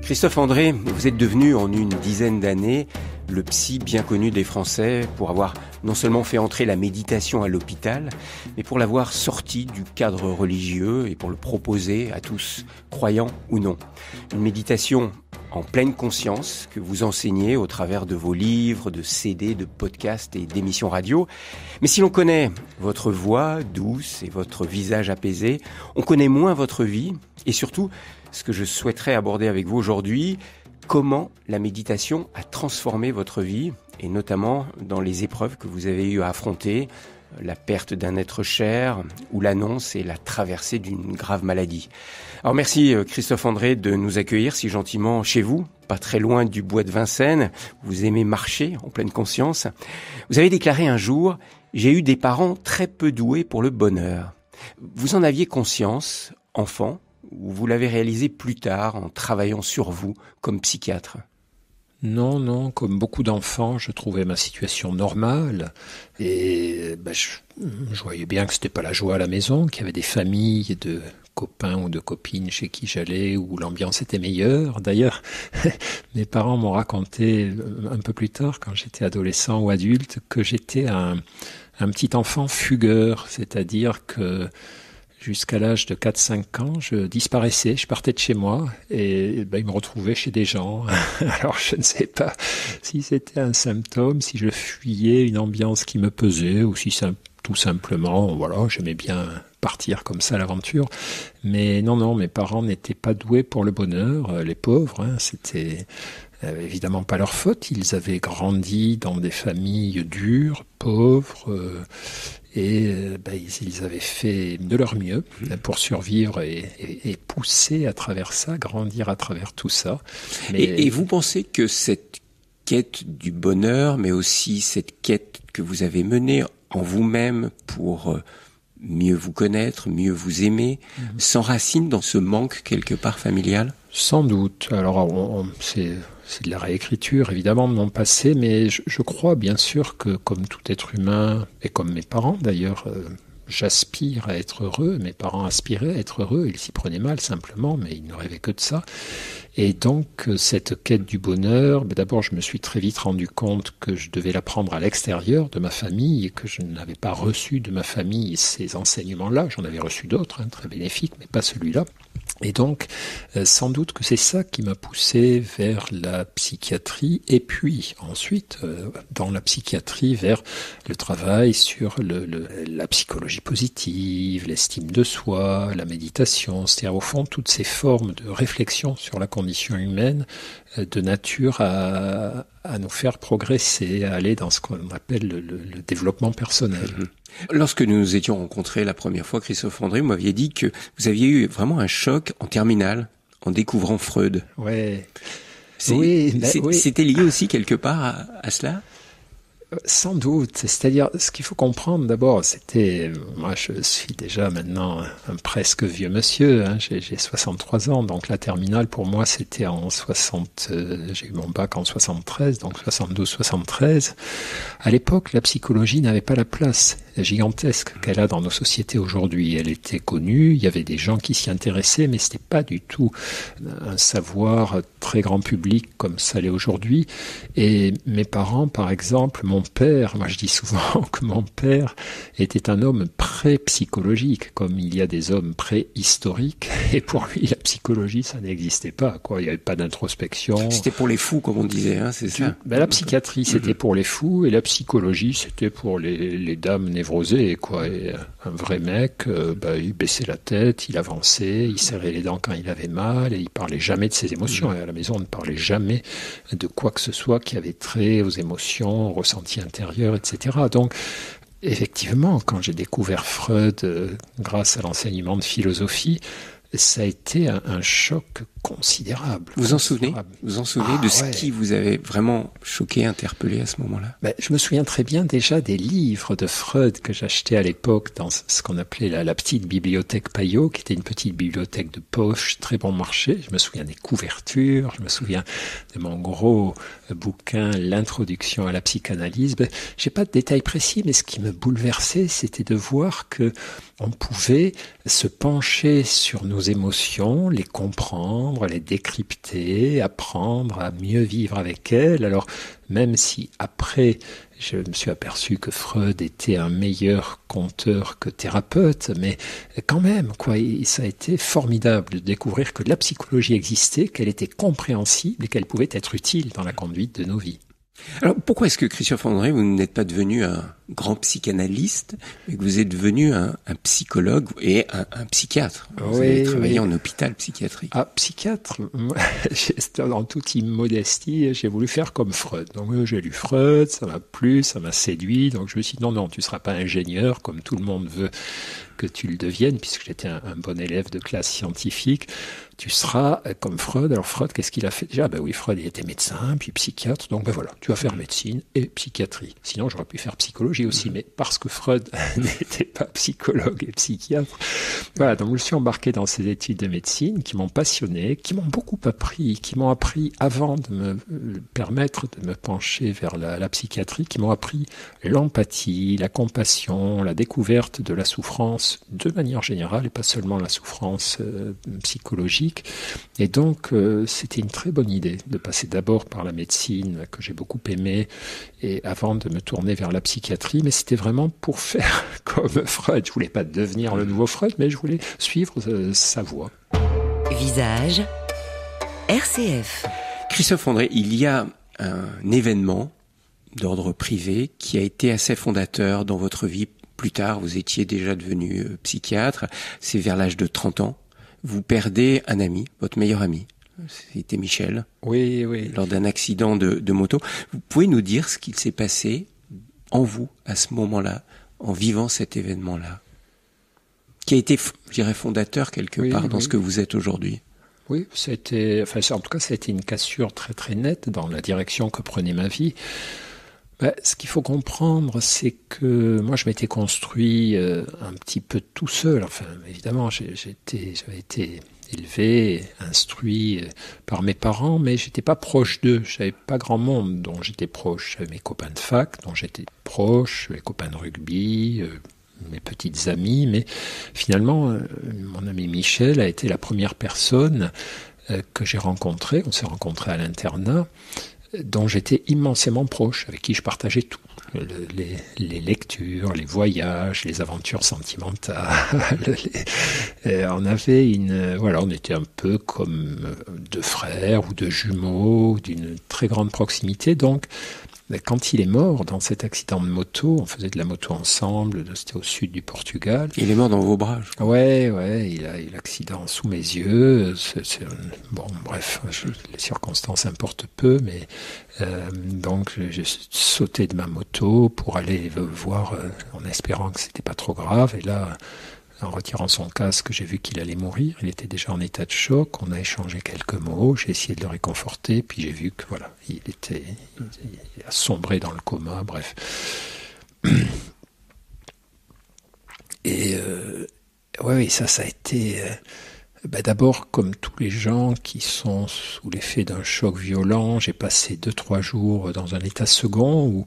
Christophe André, vous êtes devenu en une dizaine d'années le psy bien connu des Français pour avoir non seulement fait entrer la méditation à l'hôpital, mais pour l'avoir sorti du cadre religieux et pour le proposer à tous, croyants ou non. Une méditation en pleine conscience que vous enseignez au travers de vos livres, de CD, de podcasts et d'émissions radio. Mais si l'on connaît votre voix douce et votre visage apaisé, on connaît moins votre vie et surtout, ce que je souhaiterais aborder avec vous aujourd'hui, comment la méditation a transformé votre vie, et notamment dans les épreuves que vous avez eu à affronter, la perte d'un être cher, ou l'annonce et la traversée d'une grave maladie. Alors merci Christophe André de nous accueillir si gentiment chez vous, pas très loin du bois de Vincennes. Vous aimez marcher en pleine conscience. Vous avez déclaré un jour « J'ai eu des parents très peu doués pour le bonheur ». Vous en aviez conscience, enfant, ou vous l'avez réalisé plus tard en travaillant sur vous comme psychiatre? Non, comme beaucoup d'enfants, je trouvais ma situation normale et je voyais bien que c'était pas la joie à la maison, qu'il y avait des familles de copains ou de copines chez qui j'allais où l'ambiance était meilleure. D'ailleurs, mes parents m'ont raconté un peu plus tard, quand j'étais adolescent ou adulte, que j'étais un petit enfant fugueur, c'est-à-dire que jusqu'à l'âge de 4-5 ans, je disparaissais, je partais de chez moi et ils me retrouvaient chez des gens. Alors je ne sais pas si c'était un symptôme, si je fuyais une ambiance qui me pesait ou si tout simplement, j'aimais bien partir comme ça à l'aventure. Mais non, mes parents n'étaient pas doués pour le bonheur, les pauvres, c'était évidemment pas leur faute. Ils avaient grandi dans des familles dures, pauvres, et ils avaient fait de leur mieux pour survivre et pousser à travers ça, grandir à travers tout ça. Et vous pensez que cette quête du bonheur, mais aussi cette quête que vous avez menée en vous-même pour mieux vous connaître, mieux vous aimer, s'enracine dans ce manque quelque part familial? Sans doute. Alors c'est de la réécriture évidemment de mon passé, mais je crois bien sûr que comme tout être humain, et comme mes parents d'ailleurs, j'aspire à être heureux. Mes parents aspiraient à être heureux, ils s'y prenaient mal simplement, mais ils ne rêvaient que de ça. Et donc cette quête du bonheur, d'abord je me suis très vite rendu compte que je devais l'apprendre à l'extérieur de ma famille et que je n'avais pas reçu de ma famille ces enseignements-là. J'en avais reçu d'autres, très bénéfiques, mais pas celui-là. Et donc, sans doute que c'est ça qui m'a poussé vers la psychiatrie et puis ensuite, dans la psychiatrie, vers le travail sur la psychologie positive, l'estime de soi, la méditation, c'est-à-dire au fond toutes ces formes de réflexion sur la condition humaine de nature à nous faire progresser, à aller dans ce qu'on appelle le développement personnel. Lorsque nous nous étions rencontrés la première fois, Christophe André, vous m'aviez dit que vous aviez eu vraiment un choc en terminale en découvrant Freud. Ouais. C'était lié aussi quelque part à cela ? Sans doute. C'est-à-dire, ce qu'il faut comprendre d'abord, moi je suis déjà maintenant un presque vieux monsieur, j'ai 63 ans, donc la terminale pour moi c'était j'ai eu mon bac en 73, donc 72-73. À l'époque, la psychologie n'avait pas la place gigantesque qu'elle a dans nos sociétés aujourd'hui. Elle était connue, il y avait des gens qui s'y intéressaient, mais c'était pas du tout un savoir très grand public comme ça l'est aujourd'hui. Et mes parents, par exemple, mon père, moi je dis souvent que mon père était un homme pré-psychologique, comme il y a des hommes préhistoriques, et pour lui la psychologie ça n'existait pas, il n'y avait pas d'introspection. C'était pour les fous comme on disait, c'est ça. La psychiatrie c'était pour les fous et la psychologie c'était pour les dames névrosées, Et un vrai mec, il baissait la tête, il avançait, il serrait les dents quand il avait mal et il parlait jamais de ses émotions. Et à la maison on ne parlait jamais de quoi que ce soit qui avait trait aux émotions, aux ressentis intérieurs, etc. Donc, effectivement, quand j'ai découvert Freud grâce à l'enseignement de philosophie, ça a été un choc considérable. Vous en souvenez de ce qui vous avait vraiment choqué, interpellé à ce moment-là? Je me souviens très bien déjà des livres de Freud que j'achetais à l'époque dans ce qu'on appelait la petite bibliothèque Payot, qui était une petite bibliothèque de poche, très bon marché. Je me souviens des couvertures, je me souviens de mon gros bouquin, l'introduction à la psychanalyse. J'ai pas de détails précis, mais ce qui me bouleversait, c'était de voir que on pouvait se pencher sur nos émotions, les comprendre, apprendre à les décrypter, apprendre à mieux vivre avec elles. Alors, même si après, je me suis aperçu que Freud était un meilleur conteur que thérapeute, mais quand même, ça a été formidable de découvrir que la psychologie existait, qu'elle était compréhensible et qu'elle pouvait être utile dans la conduite de nos vies. Alors, pourquoi est-ce que Christophe André, vous n'êtes pas devenu un grand psychanalyste, mais que vous êtes devenu un psychologue et un psychiatre? Vous avez travaillé en hôpital psychiatrique. Ah, psychiatre, en toute immodestie, j'ai voulu faire comme Freud. Donc, j'ai lu Freud, ça m'a plu, ça m'a séduit. Donc, je me suis dit, non, tu seras pas ingénieur, comme tout le monde veut que tu le deviennes, puisque j'étais un bon élève de classe scientifique. Tu seras comme Freud. Alors Freud, qu'est-ce qu'il a fait déjà? Oui, Freud, il était médecin, puis psychiatre. Donc voilà, tu vas faire médecine et psychiatrie. Sinon, j'aurais pu faire psychologie aussi, mais parce que Freud n'était pas psychologue et psychiatre. Voilà, donc je me suis embarqué dans ces études de médecine qui m'ont passionné, qui m'ont beaucoup appris, qui m'ont appris, avant de me permettre de me pencher vers la psychiatrie, qui m'ont appris l'empathie, la compassion, la découverte de la souffrance de manière générale et pas seulement la souffrance psychologique. Et donc, c'était une très bonne idée de passer d'abord par la médecine, que j'ai beaucoup aimée, et avant de me tourner vers la psychiatrie. Mais c'était vraiment pour faire comme Freud. Je voulais pas devenir le nouveau Freud, mais je voulais suivre sa voie. Visage RCF. Christophe André, il y a un événement d'ordre privé qui a été assez fondateur dans votre vie. Plus tard, vous étiez déjà devenu psychiatre. C'est vers l'âge de 30 ans. Vous perdez un ami, votre meilleur ami. C'était Michel. Oui. Lors d'un accident de moto. Vous pouvez nous dire ce qu'il s'est passé en vous, à ce moment-là, en vivant cet événement-là, qui a été, je dirais, fondateur quelque part dans ce que vous êtes aujourd'hui? Oui, en tout cas, ça a été une cassure très très nette dans la direction que prenait ma vie. Ce qu'il faut comprendre, c'est que moi, je m'étais construit un petit peu tout seul. Enfin, évidemment, j'avais été élevé, instruit par mes parents, mais j'étais pas proche d'eux. J'avais pas grand monde dont j'étais proche. J'avais mes copains de fac dont j'étais proche, mes copains de rugby, mes petites amies. Mais finalement, mon ami Michel a été la première personne que j'ai rencontrée. On s'est rencontrés à l'internat, dont j'étais immensément proche, avec qui je partageais tout. Les lectures, les voyages, les aventures sentimentales. On avait on était un peu comme deux frères ou deux jumeaux, d'une très grande proximité. Donc, quand il est mort dans cet accident de moto, on faisait de la moto ensemble, c'était au sud du Portugal. Il est mort dans vos bras? Ouais, il a eu l'accident sous mes yeux. Bref, les circonstances importent peu, mais donc j'ai sauté de ma moto pour aller le voir en espérant que c'était pas trop grave. Et là, en retirant son casque, j'ai vu qu'il allait mourir. Il était déjà en état de choc. On a échangé quelques mots. J'ai essayé de le réconforter. Puis j'ai vu que il a sombré dans le coma. Bref. Et ça a été d'abord, comme tous les gens qui sont sous l'effet d'un choc violent, j'ai passé 2-3 jours dans un état second où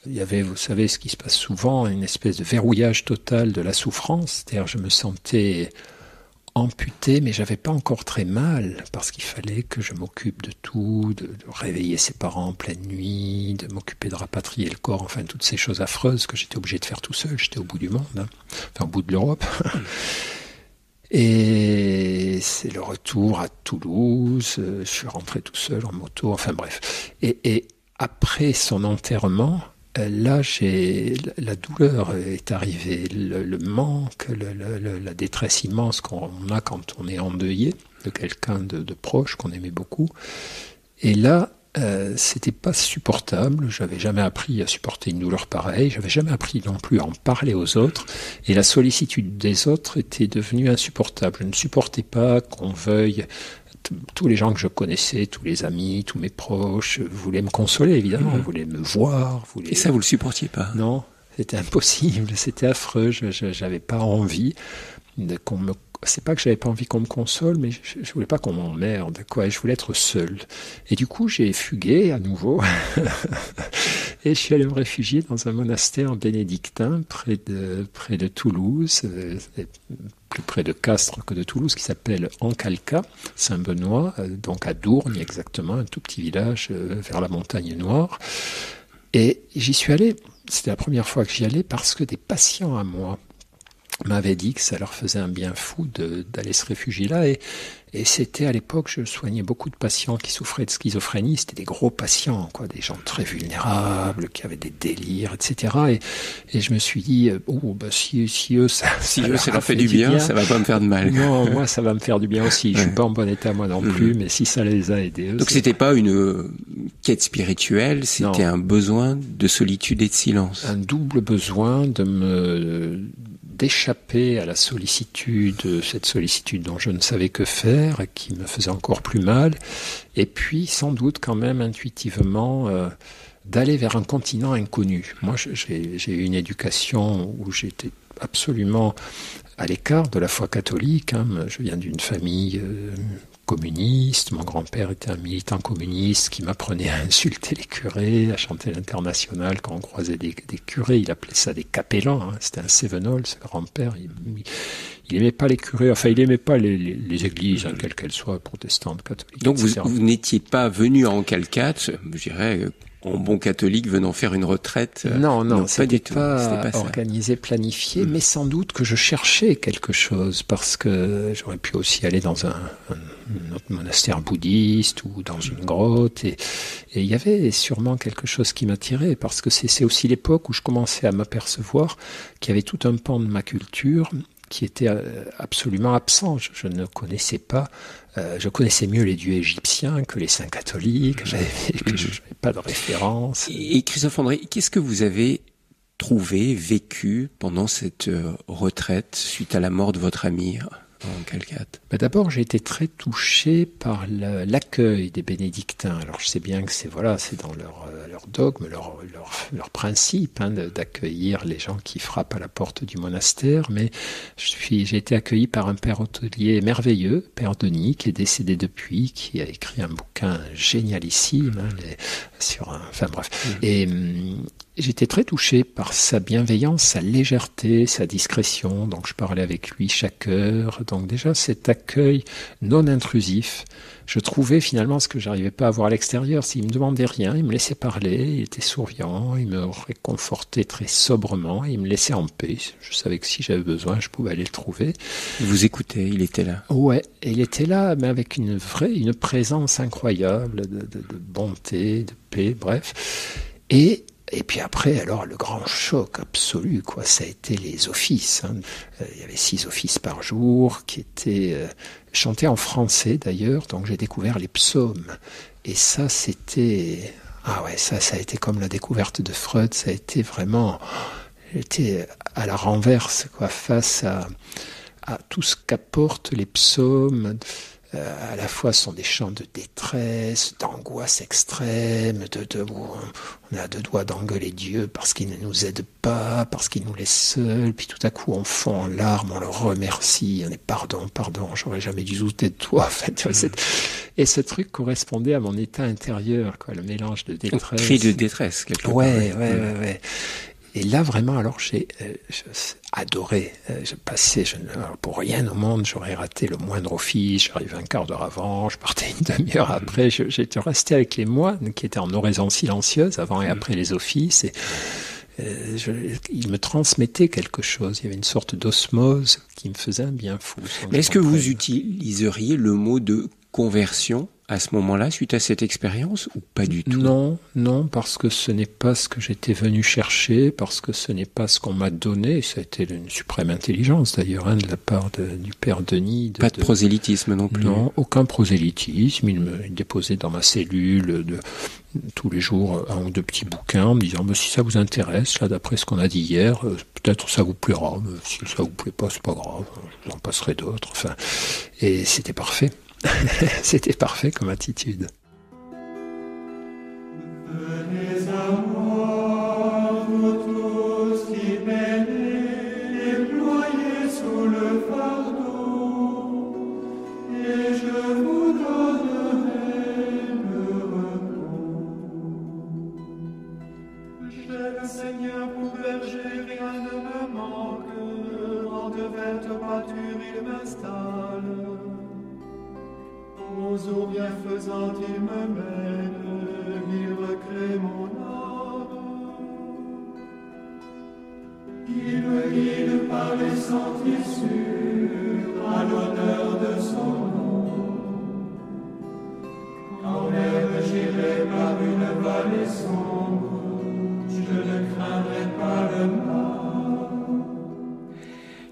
il y avait, vous savez, ce qui se passe souvent, une espèce de verrouillage total de la souffrance. C'est-à-dire, je me sentais amputé, mais j'avais pas encore très mal, parce qu'il fallait que je m'occupe de tout, de réveiller ses parents en pleine nuit, de m'occuper de rapatrier le corps, enfin, toutes ces choses affreuses que j'étais obligé de faire tout seul. J'étais au bout du monde, au bout de l'Europe. Et c'est le retour à Toulouse, je suis rentré tout seul en moto, enfin bref. Et après son enterrement, là, la douleur est arrivée, le manque, la détresse immense qu'on a quand on est endeuillé de quelqu'un de proche qu'on aimait beaucoup. Et là, c'était pas supportable. J'avais jamais appris à supporter une douleur pareille. J'avais jamais appris non plus à en parler aux autres. Et la sollicitude des autres était devenue insupportable. Je ne supportais pas qu'on veuille. Tous les gens que je connaissais, tous les amis, tous mes proches voulaient me consoler, évidemment, voulaient me voir. Et ça, vous le supportiez pas? Non, c'était impossible, c'était affreux, je n'avais pas envie qu'on me c'est pas que j'avais pas envie qu'on me console, mais je voulais pas qu'on m'emmerde, quoi. Je voulais être seul. Et du coup, j'ai fugué à nouveau. Et je suis allé me réfugier dans un monastère bénédictin près de Toulouse, plus près de Castres que de Toulouse, qui s'appelle Ancalca, Saint-Benoît, donc à Dourgne exactement, un tout petit village vers la montagne Noire. Et j'y suis allé, c'était la première fois que j'y allais, parce que des patients à moi m'avaient dit que ça leur faisait un bien fou d'aller se réfugier là. Et c'était à l'époque, je soignais beaucoup de patients qui souffraient de schizophrénie. C'était des gros patients, quoi, des gens très vulnérables, qui avaient des délires, etc. Et je me suis dit, si eux, ça leur fait du bien, ça va pas me faire de mal. Non, moi, ça va me faire du bien aussi. Je suis pas en bon état, moi non plus, mais si ça les a aidés. Donc c'était pas une quête spirituelle, c'était un besoin de solitude et de silence. Un double besoin d'échapper à la sollicitude, cette sollicitude dont je ne savais que faire, et qui me faisait encore plus mal, et puis sans doute quand même intuitivement d'aller vers un continent inconnu. Moi, j'ai eu une éducation où j'étais absolument à l'écart de la foi catholique. Je viens d'une famille communiste, mon grand-père était un militant communiste qui m'apprenait à insulter les curés, à chanter l'Internationale quand on croisait des curés, il appelait ça des capellans, c'était un Cévenol, ce grand-père, il aimait pas les curés, enfin il aimait pas les églises, quelles qu'elles soient, protestantes, catholiques. Donc vous n'étiez pas venu en Calcate, je dirais, en bon catholique venant faire une retraite. Non, c'était pas organisé, planifié, mais sans doute que je cherchais quelque chose, parce que j'aurais pu aussi aller dans un autre monastère bouddhiste ou dans une grotte, et il y avait sûrement quelque chose qui m'attirait, parce que c'est aussi l'époque où je commençais à m'apercevoir qu'il y avait tout un pan de ma culture qui était absolument absent. Je ne connaissais pas, je connaissais mieux les dieux égyptiens que les saints catholiques, je n'avais pas de référence. Et Christophe André, qu'est-ce que vous avez trouvé, vécu pendant cette retraite suite à la mort de votre ami en Calcate? D'abord, j'ai été très touché par l'accueil des bénédictins. Alors, je sais bien que c'est dans leur dogme, leur principe d'accueillir les gens qui frappent à la porte du monastère, mais j'ai été accueilli par un père hôtelier merveilleux, Père Denis, qui est décédé depuis, qui a écrit un bouquin génialissime Et j'étais très touché par sa bienveillance, sa légèreté, sa discrétion. Donc je parlais avec lui chaque heure. Donc déjà cet accueil non intrusif, je trouvais finalement ce que j'arrivais pas à voir à l'extérieur. S'il me demandait rien, il me laissait parler, il était souriant, il me réconfortait très sobrement, il me laissait en paix. Je savais que si j'avais besoin, je pouvais aller le trouver. Il vous écoutait, il était là. Ouais, et il était là, mais avec une présence incroyable de bonté, de paix, bref. Et puis après, alors, le grand choc absolu, ça a été les offices. Il y avait 6 offices par jour qui étaient chantés en français d'ailleurs, donc j'ai découvert les psaumes. Et ça, c'était... ça a été comme la découverte de Freud, ça a été vraiment... J'étais à la renverse, face à tout ce qu'apportent les psaumes. À la fois, ce sont des chants de détresse, d'angoisse extrême, où on a 2 doigts d'engueuler Dieu parce qu'il ne nous aide pas, parce qu'il nous laisse seuls, puis tout à coup on fond en larmes, on le remercie, on est pardon, j'aurais jamais dû douter de toi. Et ce truc correspondait à mon état intérieur, le mélange de détresse. Un cri de détresse, quelque part. Ouais. Et là, vraiment, alors j'ai adoré. Pour rien au monde, j'aurais raté le moindre office. J'arrivais un quart d'heure avant, je partais une demi-heure après. J'étais resté avec les moines qui étaient en oraison silencieuse avant et après les offices. Et ils me transmettaient quelque chose. Il y avait une sorte d'osmose qui me faisait un bien fou. Mais est-ce que vous utiliseriez le mot de conversion à ce moment-là, suite à cette expérience, ou pas du tout? Non, parce que ce n'est pas ce que j'étais venu chercher, parce que ce n'est pas ce qu'on m'a donné. Ça a été une suprême intelligence, d'ailleurs, de la part du père Denis. Pas de prosélytisme non plus? Non, aucun prosélytisme. Il me déposait dans ma cellule tous les jours 1 ou 2 petits bouquins en me disant si ça vous intéresse, là, d'après ce qu'on a dit hier, peut-être ça vous plaira, mais si ça vous plaît pas, c'est pas grave, j'en passerai d'autres. Et c'était parfait. C'était parfait comme attitude. Venez à moi, vous tous qui peinez, déployez sous le fardeau. je vous donnerai le repos. J'ai le Seigneur pour berger, rien ne me manque. En de vertes pâtures il m'installe. Aux eaux bienfaisantes il me mène, il recrée mon âme. Il me guide par les sentiers sûrs, à l'honneur de son nom. Quand même j'irai par une vallée sombre, je ne craindrai pas le mal.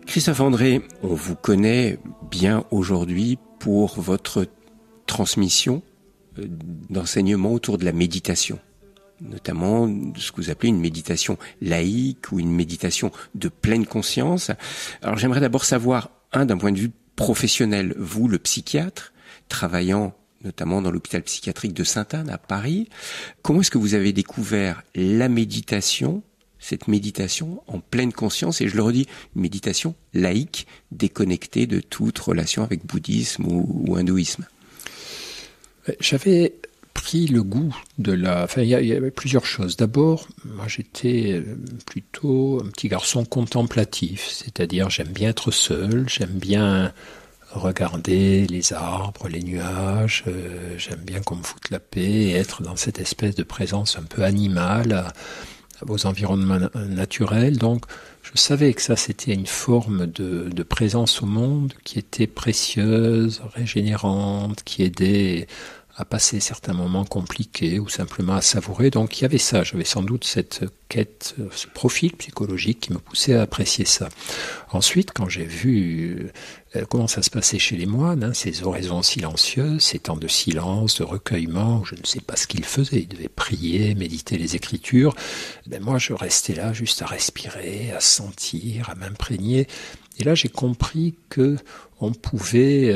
Christophe André, on vous connaît bien aujourd'hui pour votre transmission d'enseignements autour de la méditation, notamment ce que vous appelez une méditation laïque ou une méditation de pleine conscience. Alors j'aimerais d'abord savoir, d'un point de vue professionnel, vous, le psychiatre, travaillant notamment dans l'hôpital psychiatrique de Sainte-Anne à Paris, comment est-ce que vous avez découvert la méditation, cette méditation en pleine conscience, et je le redis, une méditation laïque, déconnectée de toute relation avec bouddhisme ou hindouisme? J'avais pris le goût de la... Enfin, il y avait plusieurs choses. D'abord, moi j'étais plutôt un petit garçon contemplatif, c'est-à-dire j'aime bien être seul, j'aime bien regarder les arbres, les nuages, j'aime bien qu'on me foute la paix et être dans cette espèce de présence un peu animale à vos environnements naturels. Donc je savais que ça c'était une forme de présence au monde qui était précieuse, régénérante, qui aidait à passer certains moments compliqués ou simplement à savourer. Donc il y avait ça, j'avais sans doute cette quête, ce profil psychologique qui me poussait à apprécier ça. Ensuite, quand j'ai vu comment ça se passait chez les moines, ces oraisons silencieuses, ces temps de silence, de recueillement, où je ne sais pas ce qu'ils faisaient, ils devaient prier, méditer les Écritures, moi je restais là juste à respirer, à sentir, à m'imprégner. Et là j'ai compris que on pouvait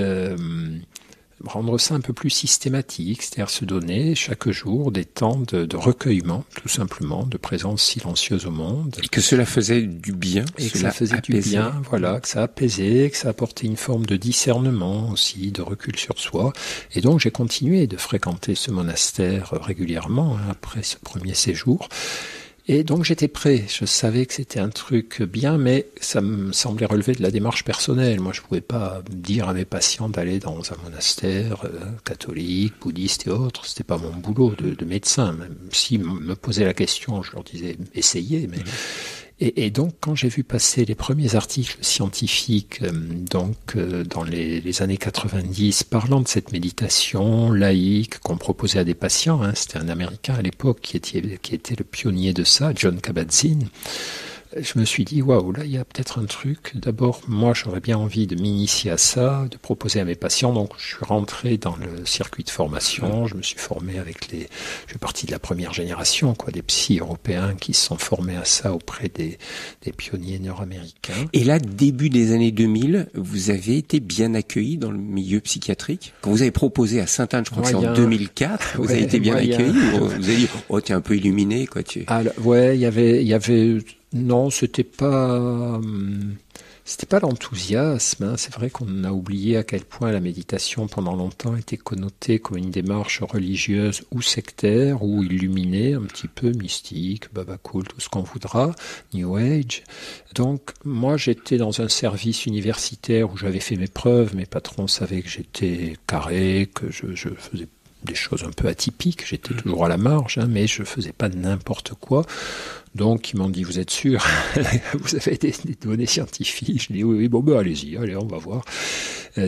rendre ça un peu plus systématique, c'est-à-dire se donner chaque jour des temps de recueillement, tout simplement, de présence silencieuse au monde. Et que cela faisait du bien. Et que ça faisait du bien, voilà, que ça apaisait, que ça apportait une forme de discernement aussi, de recul sur soi. Et donc j'ai continué de fréquenter ce monastère régulièrement, après ce premier séjour. Et donc j'étais prêt, je savais que c'était un truc bien, mais ça me semblait relever de la démarche personnelle. Moi je pouvais pas dire à mes patients d'aller dans un monastère catholique, bouddhiste et autres, c'était pas mon boulot de médecin. Même s'ils me posaient la question, je leur disais essayez, mais... Et donc, quand j'ai vu passer les premiers articles scientifiques, dans les années 90, parlant de cette méditation laïque qu'on proposait à des patients, c'était un Américain à l'époque qui était le pionnier de ça, John Kabat-Zinn, je me suis dit, waouh, là, il y a peut-être un truc. D'abord, moi, j'aurais bien envie de m'initier à ça, de proposer à mes patients. Donc, je suis rentré dans le circuit de formation. Je me suis formé je fais partie de la première génération, des psys européens qui se sont formés à ça auprès des pionniers nord-américains. Et là, début des années 2000, vous avez été bien accueilli dans le milieu psychiatrique. Quand vous avez proposé à Sainte-Anne, je crois que c'est en 2004, vous avez été bien accueilli, ou vous avez dit, oh, t'es un peu illuminé, quoi, tu... Alors, ouais, il y avait, non, c'était pas l'enthousiasme. C'est vrai qu'on a oublié à quel point la méditation pendant longtemps était connotée comme une démarche religieuse ou sectaire ou illuminée, un petit peu mystique, baba cool, tout ce qu'on voudra, New Age. Donc moi j'étais dans un service universitaire où j'avais fait mes preuves, mes patrons savaient que j'étais carré, que je faisais des choses un peu atypiques, j'étais toujours à la marge, mais je faisais pas n'importe quoi. Donc, ils m'ont dit, vous êtes sûr? Vous avez des données scientifiques? Je dis, oui, bon, allez-y, allez, on va voir.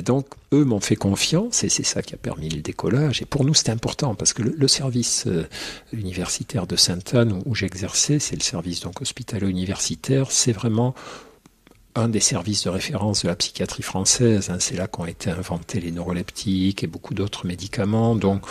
Donc, eux m'ont fait confiance et c'est ça qui a permis le décollage. Et pour nous, c'était important parce que le service universitaire de Sainte-Anne où j'exerçais, c'est le service donc hospitalo-universitaire, c'est vraiment un des services de référence de la psychiatrie française. C'est là qu'ont été inventés les neuroleptiques et beaucoup d'autres médicaments. Donc,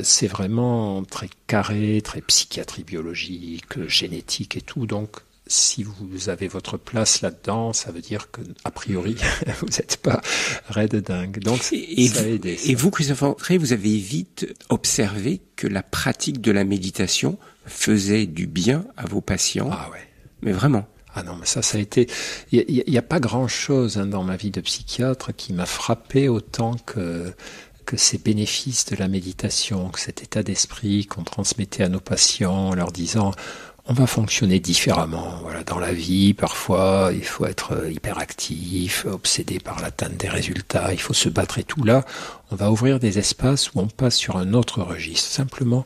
c'est vraiment très carré, très psychiatrie biologique, génétique et tout. Donc, si vous avez votre place là-dedans, ça veut dire que, a priori, vous n'êtes pas raide dingue. Donc, ça a aidé. Et vous, Christophe André, vous avez vite observé que la pratique de la méditation faisait du bien à vos patients. Ah ouais. Mais vraiment. Ah non, mais ça a été... Il y a pas grand-chose dans ma vie de psychiatre qui m'a frappé autant que ces bénéfices de la méditation, que cet état d'esprit qu'on transmettait à nos patients en leur disant on va fonctionner différemment. Voilà, dans la vie, parfois, il faut être hyperactif, obsédé par l'atteinte des résultats, il faut se battre et tout. Là, on va ouvrir des espaces où on passe sur un autre registre. Simplement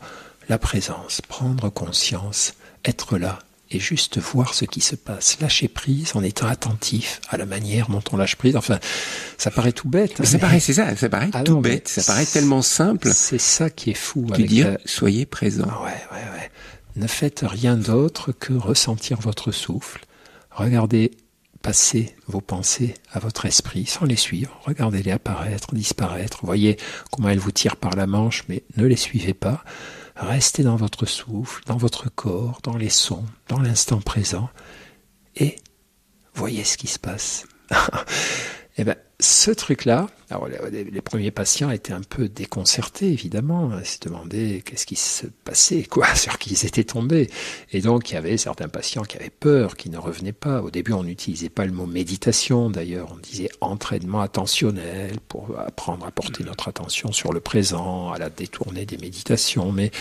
la présence, prendre conscience, être là et juste voir ce qui se passe. Lâcher prise en étant attentif à la manière dont on lâche prise. Enfin, ça paraît tout bête. Ça paraît tout bête. Ça paraît tellement simple. C'est ça qui est fou. De dire, soyez présent. Ouais. Ne faites rien d'autre que ressentir votre souffle. Regardez passer vos pensées à votre esprit sans les suivre. Regardez-les apparaître, disparaître. Voyez comment elles vous tirent par la manche, mais ne les suivez pas. Restez dans votre souffle, dans votre corps, dans les sons, dans l'instant présent, et voyez ce qui se passe. Eh bien, ce truc-là, alors les premiers patients étaient un peu déconcertés, évidemment. Ils se demandaient qu'est-ce qui se passait, sur qui ils étaient tombés. Et donc, il y avait certains patients qui avaient peur, qui ne revenaient pas. Au début, on n'utilisait pas le mot méditation, d'ailleurs. On disait entraînement attentionnel pour apprendre à porter notre attention sur le présent, à la détourner des méditations. Mais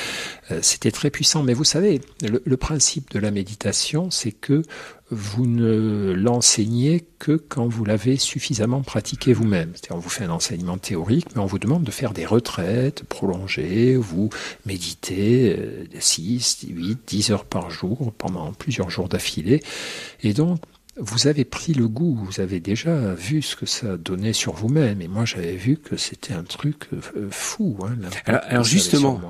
c'était très puissant. Mais vous savez, le principe de la méditation, c'est que vous ne l'enseignez que quand vous l'avez suffisamment pratiqué vous-même. C'est-à-dire, on vous fait un enseignement théorique, mais on vous demande de faire des retraites prolongées, vous méditez 6, 8, 10 heures par jour pendant plusieurs jours d'affilée. Et donc, vous avez pris le goût, vous avez déjà vu ce que ça donnait sur vous-même. Et moi, j'avais vu que c'était un truc fou. Alors justement,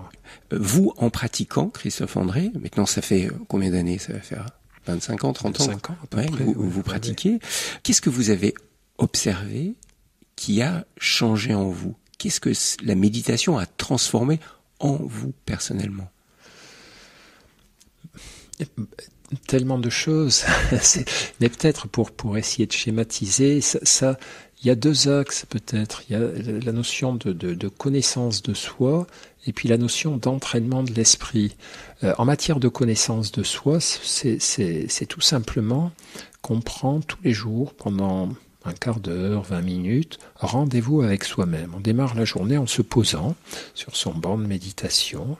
vous, en pratiquant, Christophe André, maintenant ça fait combien d'années ça va faire 25 ans, 30 ans, 25 ans à peu près, vous pratiquez. Qu'est-ce que vous avez observé qui a changé en vous? Qu'est-ce que la méditation a transformé en vous personnellement? Tellement de choses. Mais peut-être pour essayer de schématiser, ça, il y a deux axes peut-être. Il y a la notion de connaissance de soi et puis la notion d'entraînement de l'esprit. En matière de connaissance de soi, c'est tout simplement qu'on prend tous les jours pendant un quart d'heure, 20 minutes, rendez-vous avec soi-même. On démarre la journée en se posant sur son banc de méditation,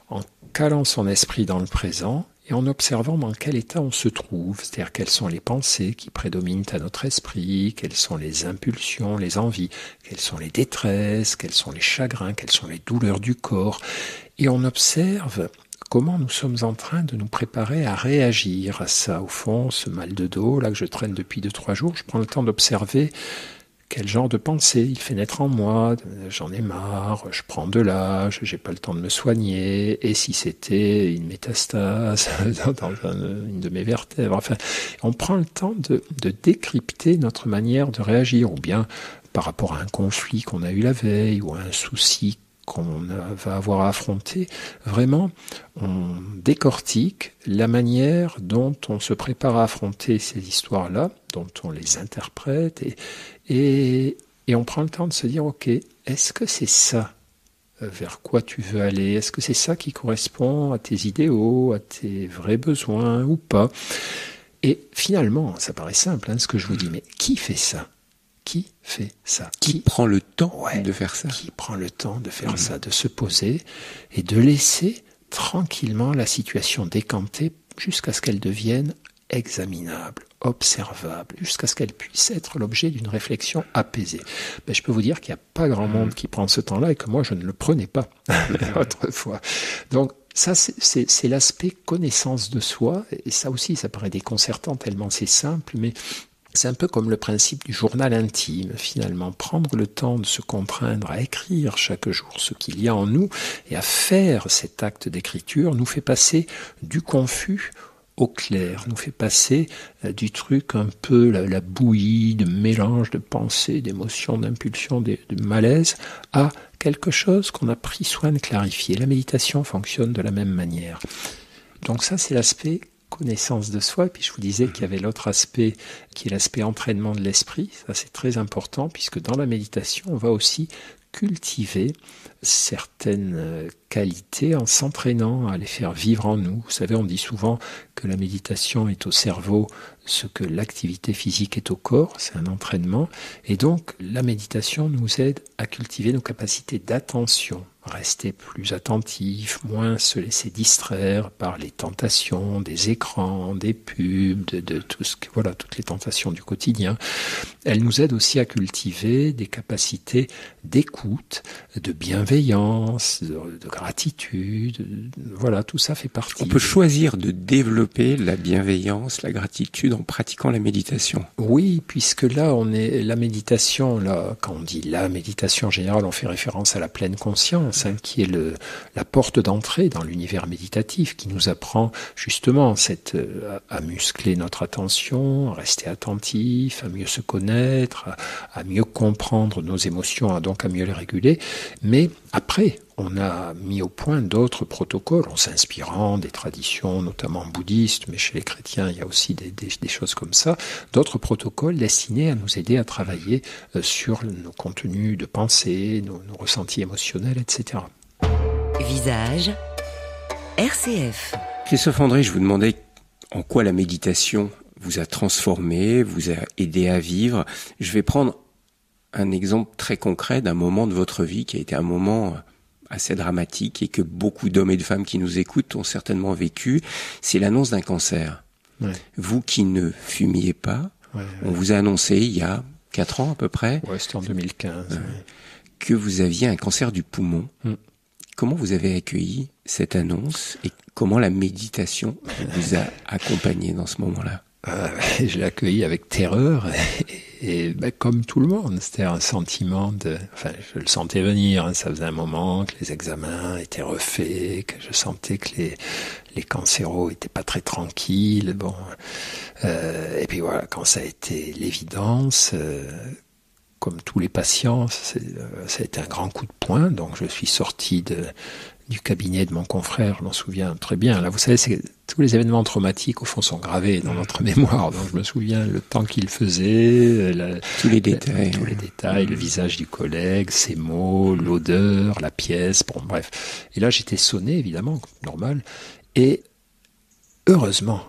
en calant son esprit dans le présent et en observant dans quel état on se trouve, c'est-à-dire quelles sont les pensées qui prédominent à notre esprit, quelles sont les impulsions, les envies, quelles sont les détresses, quels sont les chagrins, quelles sont les douleurs du corps. Et on observe comment nous sommes en train de nous préparer à réagir à ça. Au fond, ce mal de dos, là que je traîne depuis 2-3 jours, je prends le temps d'observer quel genre de pensée il fait naître en moi. J'en ai marre, je prends de l'âge, j'ai pas le temps de me soigner, et si c'était une métastase dans une de mes vertèbres. Enfin, on prend le temps de décrypter notre manière de réagir, ou bien par rapport à un conflit qu'on a eu la veille, ou à un souci qu'on va avoir à affronter. Vraiment, on décortique la manière dont on se prépare à affronter ces histoires-là, dont on les interprète, et on prend le temps de se dire, ok, est-ce que c'est ça vers quoi tu veux aller? Est-ce que c'est ça qui correspond à tes idéaux, à tes vrais besoins ou pas? Et finalement, ça paraît simple, ce que je vous dis, mais qui fait ça? Qui fait ça? Qui prend le temps de faire ça? Qui prend le temps de faire ça, de se poser et de laisser tranquillement la situation décanter jusqu'à ce qu'elle devienne examinable, observable, jusqu'à ce qu'elle puisse être l'objet d'une réflexion apaisée. Je peux vous dire qu'il n'y a pas grand monde qui prend ce temps-là et que moi je ne le prenais pas autrefois. Donc ça, c'est l'aspect connaissance de soi, et ça aussi, ça paraît déconcertant tellement c'est simple, mais c'est un peu comme le principe du journal intime, finalement. Prendre le temps de se contraindre à écrire chaque jour ce qu'il y a en nous et à faire cet acte d'écriture nous fait passer du confus au clair, nous fait passer du truc un peu la bouillie de mélange de pensées, d'émotions, d'impulsions, de malaise, à quelque chose qu'on a pris soin de clarifier. La méditation fonctionne de la même manière. Donc ça, c'est l'aspect connaissance de soi. Et puis je vous disais qu'il y avait l'autre aspect qui est l'aspect entraînement de l'esprit. Ça, c'est très important puisque dans la méditation, on va aussi cultiver certaines qualités en s'entraînant à les faire vivre en nous. Vous savez, on dit souvent que la méditation est au cerveau ce que l'activité physique est au corps, c'est un entraînement. Et donc, la méditation nous aide à cultiver nos capacités d'attention, rester plus attentif, moins se laisser distraire par les tentations des écrans, des pubs, de tout ce que, voilà, toutes les tentations du quotidien. Elle nous aide aussi à cultiver des capacités d'écoute, de bienveillance, de gratitude. Voilà, tout ça fait partie. On peut choisir de développer la bienveillance, la gratitude en pratiquant la méditation. Oui, puisque là, la méditation, là, quand on dit la méditation en général, on fait référence à la pleine conscience, qui est la porte d'entrée dans l'univers méditatif, qui nous apprend justement à muscler notre attention, à rester attentif, à mieux se connaître, à mieux comprendre nos émotions, donc à mieux les réguler. Mais après, on a mis au point d'autres protocoles en s'inspirant des traditions, notamment bouddhistes, mais chez les chrétiens, il y a aussi des choses comme ça, d'autres protocoles destinés à nous aider à travailler sur nos contenus de pensée, nos ressentis émotionnels, etc. Visage RCF. Christophe André, je vous demandais en quoi la méditation vous a transformé, vous a aidé à vivre. Je vais prendre un exemple très concret d'un moment de votre vie qui a été un moment assez dramatique et que beaucoup d'hommes et de femmes qui nous écoutent ont certainement vécu. C'est l'annonce d'un cancer. Ouais. Vous qui ne fumiez pas, on vous a annoncé il y a 4 ans à peu près. Ouais, c'était en 2015. Que vous aviez un cancer du poumon. Comment vous avez accueilli cette annonce et comment la méditation vous a accompagné dans ce moment-là? Je l'ai accueilli avec terreur et comme tout le monde, c'était un sentiment je le sentais venir, ça faisait un moment que les examens étaient refaits, que je sentais que les cancéraux étaient pas très tranquilles, et puis voilà, quand ça a été l'évidence, comme tous les patients, ça a été un grand coup de poing, donc je suis sorti du cabinet de mon confrère, je m'en souviens très bien. Là, vous savez, tous les événements traumatiques, au fond, sont gravés dans notre mémoire. Donc, je me souviens le temps qu'il faisait, tous les détails, le visage du collègue, ses mots, l'odeur, la pièce, bref. Et là, j'étais sonné, évidemment, normal. Et heureusement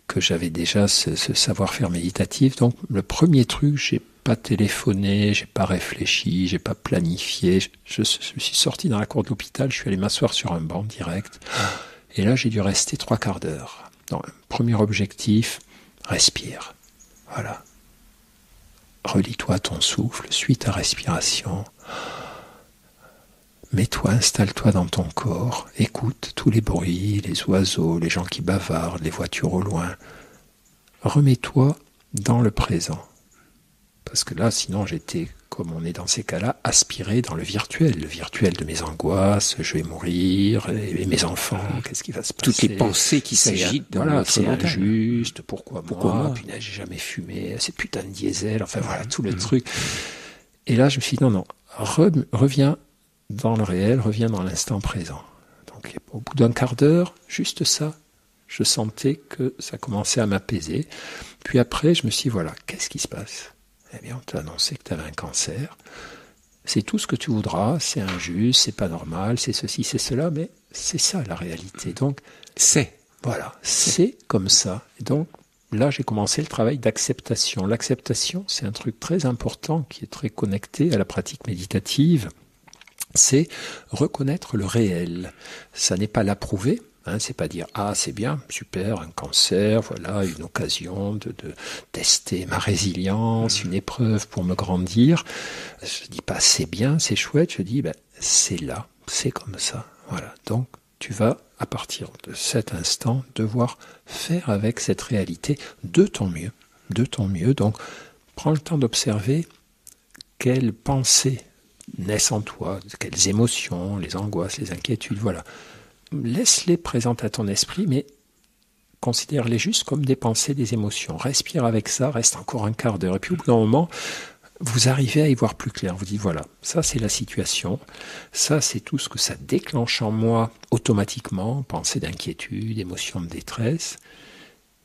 que j'avais déjà ce savoir-faire méditatif. Donc, le premier truc, j'ai pas téléphoné, j'ai pas réfléchi, j'ai pas planifié. Je suis sorti dans la cour de l'hôpital, je suis allé m'asseoir sur un banc direct. Et là, j'ai dû rester 3 quarts d'heure. Donc, premier objectif, respire. Voilà. Relie-toi à ton souffle, suis ta respiration. Mets-toi, installe-toi dans ton corps, écoute tous les bruits, les oiseaux, les gens qui bavardent, les voitures au loin. Remets-toi dans le présent. Parce que là, sinon, j'étais, comme on est dans ces cas-là, aspiré dans le virtuel de mes angoisses, je vais mourir, et mes enfants, qu'est-ce qui va se passer? Toutes les pensées qui s'agitent dans notre c'est mental. injuste, pourquoi moi? Punaise, j'ai jamais fumé, c'est putain de diesel, enfin voilà, tout le truc. Et là, je me suis dit, non, reviens dans le réel, reviens dans l'instant présent. Donc, au bout d'un quart d'heure, juste ça, je sentais que ça commençait à m'apaiser. Puis après, je me suis dit, voilà, qu'est-ce qui se passe? Eh bien, on t'a annoncé que tu avais un cancer. C'est tout ce que tu voudras, c'est injuste, c'est pas normal, c'est ceci, c'est cela, mais c'est ça la réalité. Donc, c'est comme ça. Et donc, là, j'ai commencé le travail d'acceptation. L'acceptation, c'est un truc très important qui est très connecté à la pratique méditative. C'est reconnaître le réel. Ça n'est pas l'approuver. C'est pas dire « Ah, c'est bien, super, un cancer, voilà, une occasion de tester ma résilience, une épreuve pour me grandir. » Je dis pas « C'est bien, c'est chouette », je dis « C'est là, c'est comme ça. » Voilà, donc tu vas, à partir de cet instant, devoir faire avec cette réalité de ton mieux. Donc, prends le temps d'observer quelles pensées naissent en toi, quelles émotions, les angoisses, les inquiétudes, voilà. Laisse-les présentes à ton esprit, mais considère-les juste comme des pensées, des émotions. Respire avec ça, reste encore un quart d'heure. Et puis au bout d'un moment, vous arrivez à y voir plus clair. Vous dites, voilà, ça c'est la situation, ça c'est tout ce que ça déclenche en moi automatiquement, pensée d'inquiétude, émotion de détresse.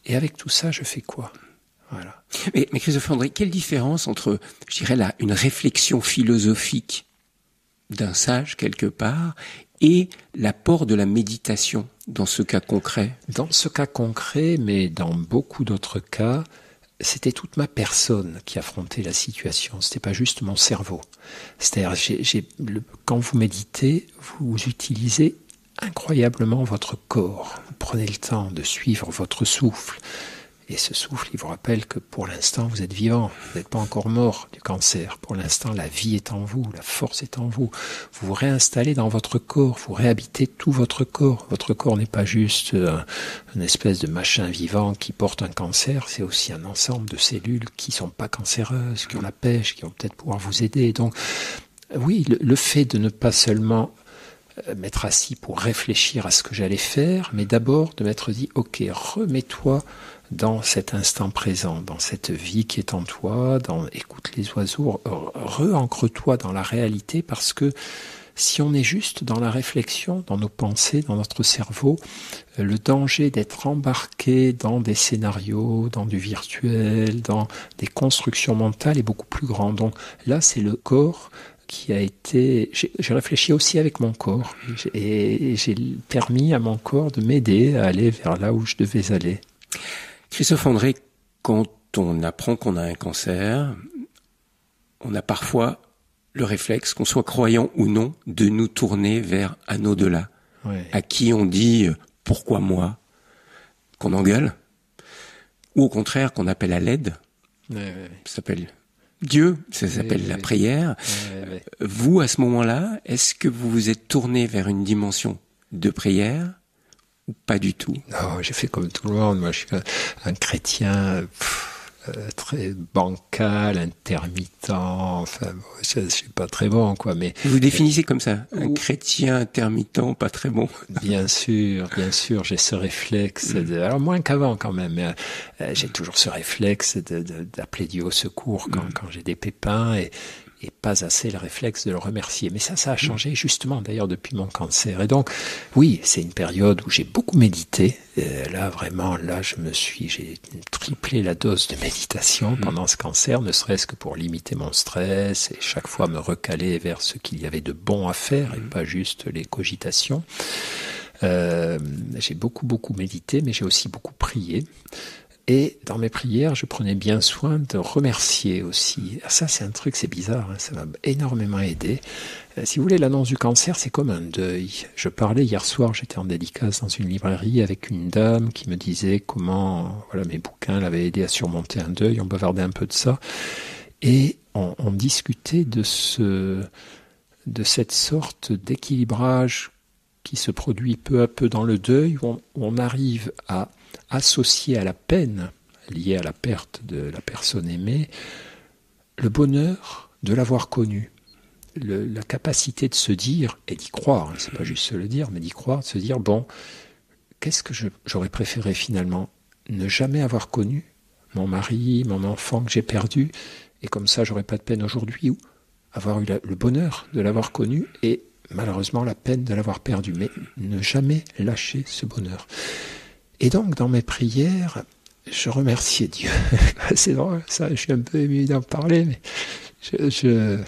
Et avec tout ça, je fais quoi? Voilà. Mais Christophe André, quelle différence entre, je dirais, une réflexion philosophique d'un sage quelque part et l'apport de la méditation dans ce cas concret? Dans ce cas concret, mais dans beaucoup d'autres cas, c'était toute ma personne qui affrontait la situation. C'était pas juste mon cerveau. C'est-à-dire, quand vous méditez, vous utilisez incroyablement votre corps. Vous prenez le temps de suivre votre souffle. Et ce souffle, il vous rappelle que pour l'instant, vous êtes vivant. Vous n'êtes pas encore mort du cancer. Pour l'instant, la vie est en vous, la force est en vous. Vous vous réinstallez dans votre corps, vous réhabitez tout votre corps. Votre corps n'est pas juste une espèce de machin vivant qui porte un cancer, c'est aussi un ensemble de cellules qui ne sont pas cancéreuses, qui ont la pêche, qui vont peut-être pouvoir vous aider. Donc, oui, le fait de ne pas seulement m'être assis pour réfléchir à ce que j'allais faire, mais d'abord de m'être dit, ok, remets-toi dans cet instant présent, dans cette vie qui est en toi, écoute les oiseaux, re-ancre-toi dans la réalité, parce que si on est juste dans la réflexion, dans nos pensées, dans notre cerveau, le danger d'être embarqué dans des scénarios, dans du virtuel, dans des constructions mentales est beaucoup plus grand. Donc là, c'est le corps qui a été... J'ai réfléchi aussi avec mon corps et j'ai permis à mon corps de m'aider à aller vers là où je devais aller. Christophe André, quand on apprend qu'on a un cancer, on a parfois le réflexe, qu'on soit croyant ou non, de nous tourner vers un au-delà, à qui on dit « pourquoi moi ?», qu'on engueule, ou au contraire qu'on appelle à l'aide, ça s'appelle Dieu, ça s'appelle la prière. Vous, à ce moment-là, est-ce que vous vous êtes tourné vers une dimension de prière ou pas du tout? Non, j'ai fait comme tout le monde. Moi, je suis un chrétien très bancal, intermittent. Enfin, je suis pas très bon, quoi. Mais vous définissez comme ça, un chrétien intermittent, pas très bon. Bien sûr, j'ai ce réflexe. Alors moins qu'avant, quand même. Mais j'ai toujours ce réflexe d'appeler Dieu au secours quand j'ai des pépins et pas assez le réflexe de le remercier. Mais ça a changé justement d'ailleurs depuis mon cancer. Et donc, oui, c'est une période où j'ai beaucoup médité. Là, vraiment, j'ai triplé la dose de méditation pendant ce cancer, ne serait-ce que pour limiter mon stress et chaque fois me recaler vers ce qu'il y avait de bon à faire et pas juste les cogitations. J'ai beaucoup médité, mais j'ai aussi beaucoup prié. Et dans mes prières, je prenais bien soin de remercier aussi. Ça, c'est un truc, c'est bizarre, hein, ça m'a énormément aidé. Si vous voulez, l'annonce du cancer, c'est comme un deuil. Je parlais hier soir, j'étais en dédicace dans une librairie avec une dame qui me disait comment mes bouquins l'avaient aidé à surmonter un deuil. On bavardait un peu de ça. Et on discutait de cette sorte d'équilibrage qui se produit peu à peu dans le deuil, où on arrive à associer à la peine liée à la perte de la personne aimée, le bonheur de l'avoir connue, la capacité de se dire, et d'y croire, hein, c'est pas juste se le dire, mais d'y croire, de se dire, bon, qu'est-ce que j'aurais préféré finalement? Ne jamais avoir connu mon mari, mon enfant que j'ai perdu, et comme ça j'aurais pas de peine aujourd'hui, ou avoir eu le bonheur de l'avoir connu, et malheureusement la peine de l'avoir perdu, mais ne jamais lâcher ce bonheur. Et donc, dans mes prières, je remerciais Dieu. C'est drôle, ça, je suis un peu ému d'en parler, mais je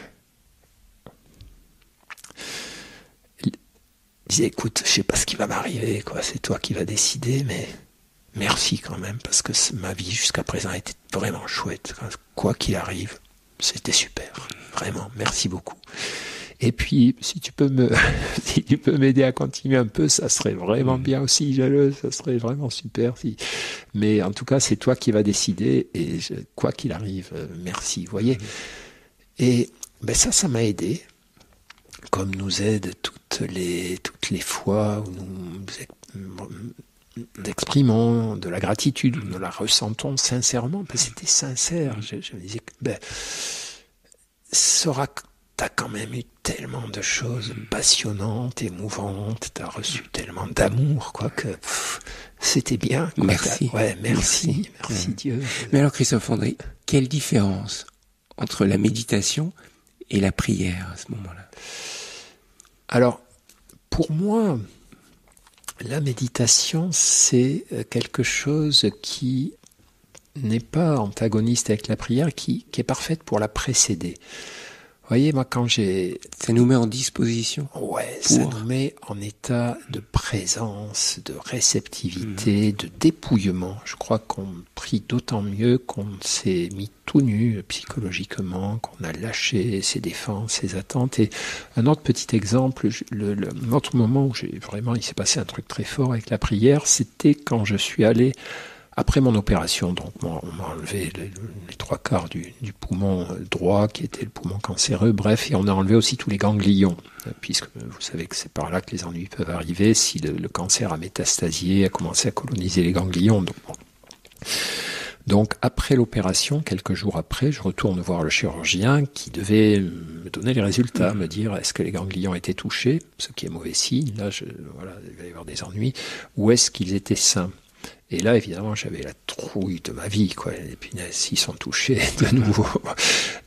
disais, écoute, je sais pas ce qui va m'arriver, quoi. C'est toi qui vas décider, mais merci quand même, parce que ma vie jusqu'à présent a été vraiment chouette. Quoi qu'il arrive, c'était super. Vraiment, merci beaucoup. Et puis, si tu peux m'aider à continuer un peu, ça serait vraiment bien aussi, ça serait vraiment super. Mais en tout cas, c'est toi qui vas décider, et quoi qu'il arrive, merci, vous voyez. Et ça m'a aidé, comme nous aide toutes les fois où nous exprimons de la gratitude, où nous la ressentons sincèrement. C'était sincère. Je me disais, t'as quand même eu tellement de choses passionnantes, émouvantes, t'as reçu tellement d'amour, quoi, que c'était bien. Quoi, merci. Merci Dieu. Mais alors Christophe André, quelle différence entre la méditation et la prière à ce moment-là? Alors, pour moi, la méditation, c'est quelque chose qui n'est pas antagoniste avec la prière, qui est parfaite pour la précéder. voyez, moi, quand j'ai... Ça nous met en disposition. Ouais, ça nous met en état de présence, de réceptivité, de dépouillement. Je crois qu'on prie d'autant mieux qu'on s'est mis tout nu psychologiquement, qu'on a lâché ses défenses, ses attentes. Et un autre petit exemple, un autre moment où il s'est passé un truc très fort avec la prière, c'était quand je suis allé après mon opération. Donc on m'a enlevé les 3/4 du poumon droit, qui était le poumon cancéreux, bref, et on a enlevé aussi tous les ganglions, puisque vous savez que c'est par là que les ennuis peuvent arriver, si le cancer a métastasié, a commencé à coloniser les ganglions. Donc après l'opération, quelques jours après, je retourne voir le chirurgien qui devait me donner les résultats, me dire est-ce que les ganglions étaient touchés, ce qui est mauvais signe, là il va y avoir des ennuis, ou est-ce qu'ils étaient sains. Et là, évidemment, j'avais la trouille de ma vie, quoi. Les punaises, ils sont touchés de nouveau.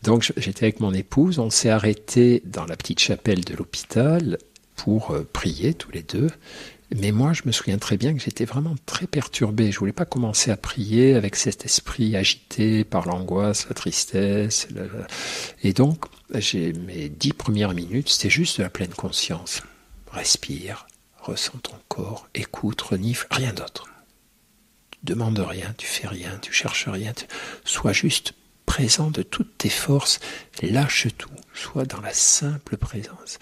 Donc, j'étais avec mon épouse, on s'est arrêté dans la petite chapelle de l'hôpital pour prier tous les deux. Mais moi, je me souviens très bien que j'étais vraiment très perturbé. Je voulais pas commencer à prier avec cet esprit agité par l'angoisse, la tristesse. Et donc, mes 10 premières minutes, c'était juste de la pleine conscience. Respire, ressens ton corps, écoute, renifle, rien d'autre. Tu demandes rien, tu fais rien, tu cherches rien, sois juste présent de toutes tes forces, lâche tout, sois dans la simple présence.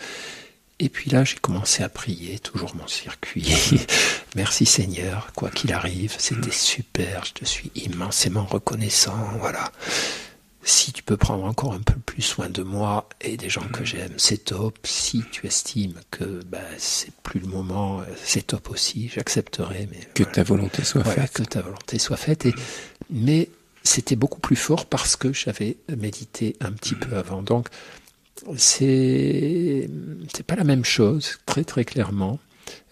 Et puis là, j'ai commencé à prier, toujours mon circuit. Merci Seigneur, quoi qu'il arrive, c'était super, je te suis immensément reconnaissant, voilà. Si tu peux prendre encore un peu plus soin de moi et des gens que j'aime, c'est top. Si tu estimes que c'est plus le moment, c'est top aussi, j'accepterai. Mais que ta volonté soit faite. Que ta volonté soit faite. Mais c'était beaucoup plus fort parce que j'avais médité un petit peu avant. Donc, c'est pas la même chose, très très clairement.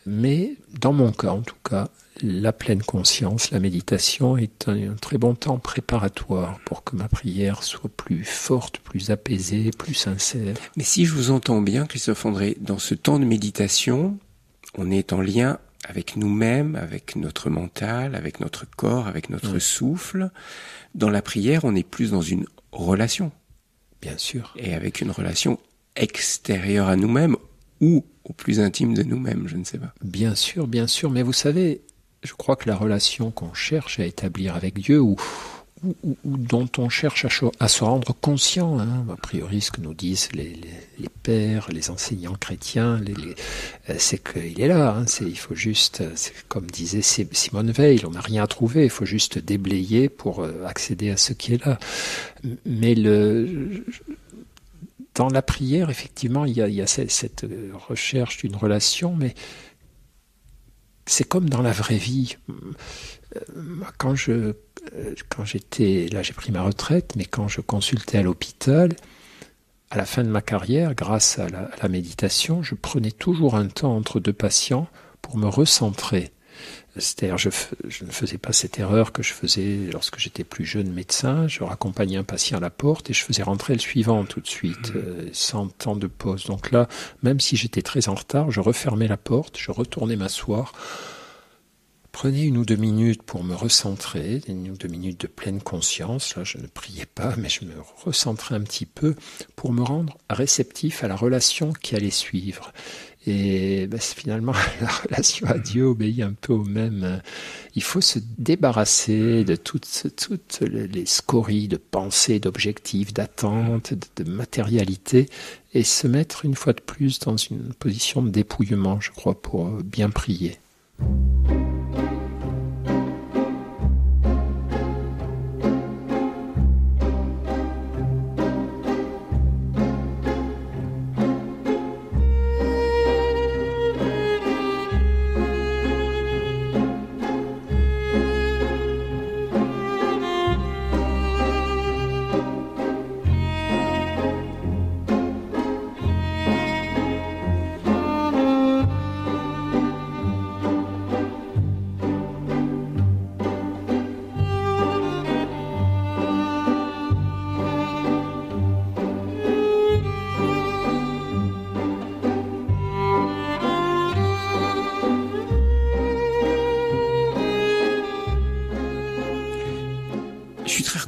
Mais dans mon cas, en tout cas, la pleine conscience, la méditation est un très bon temps préparatoire pour que ma prière soit plus forte, plus apaisée, plus sincère. Mais si je vous entends bien, Christophe André, dans ce temps de méditation, on est en lien avec nous-mêmes, avec notre mental, avec notre corps, avec notre souffle. Dans la prière, on est plus dans une relation. Bien sûr. Et avec une relation extérieure à nous-mêmes ou au plus intime de nous-mêmes, je ne sais pas. Bien sûr, mais vous savez, je crois que la relation qu'on cherche à établir avec Dieu ou dont on cherche à se rendre conscient, a priori ce que nous disent les pères, les enseignants chrétiens, c'est qu'il est là, il faut juste, comme disait Simone Veil, on n'a rien à trouver, il faut juste déblayer pour accéder à ce qui est là. Mais dans la prière, effectivement, il y a cette recherche d'une relation, mais c'est comme dans la vraie vie. Quand j'étais, là j'ai pris ma retraite, mais quand je consultais à l'hôpital, à la fin de ma carrière, grâce à la méditation, je prenais toujours un temps entre 2 patients pour me recentrer. C'est-à-dire, je ne faisais pas cette erreur que je faisais lorsque j'étais plus jeune médecin. Je raccompagnais un patient à la porte et je faisais rentrer le suivant tout de suite, sans temps de pause. Donc là, même si j'étais très en retard, je refermais la porte, je retournais m'asseoir, prenais 1 ou 2 minutes pour me recentrer, 1 ou 2 minutes de pleine conscience. Là, je ne priais pas, mais je me recentrais un petit peu pour me rendre réceptif à la relation qui allait suivre. Et finalement, la relation à Dieu obéit un peu au même. Il faut se débarrasser de toutes les scories de pensées, d'objectifs, d'attentes, de matérialité, et se mettre une fois de plus dans une position de dépouillement, je crois, pour bien prier.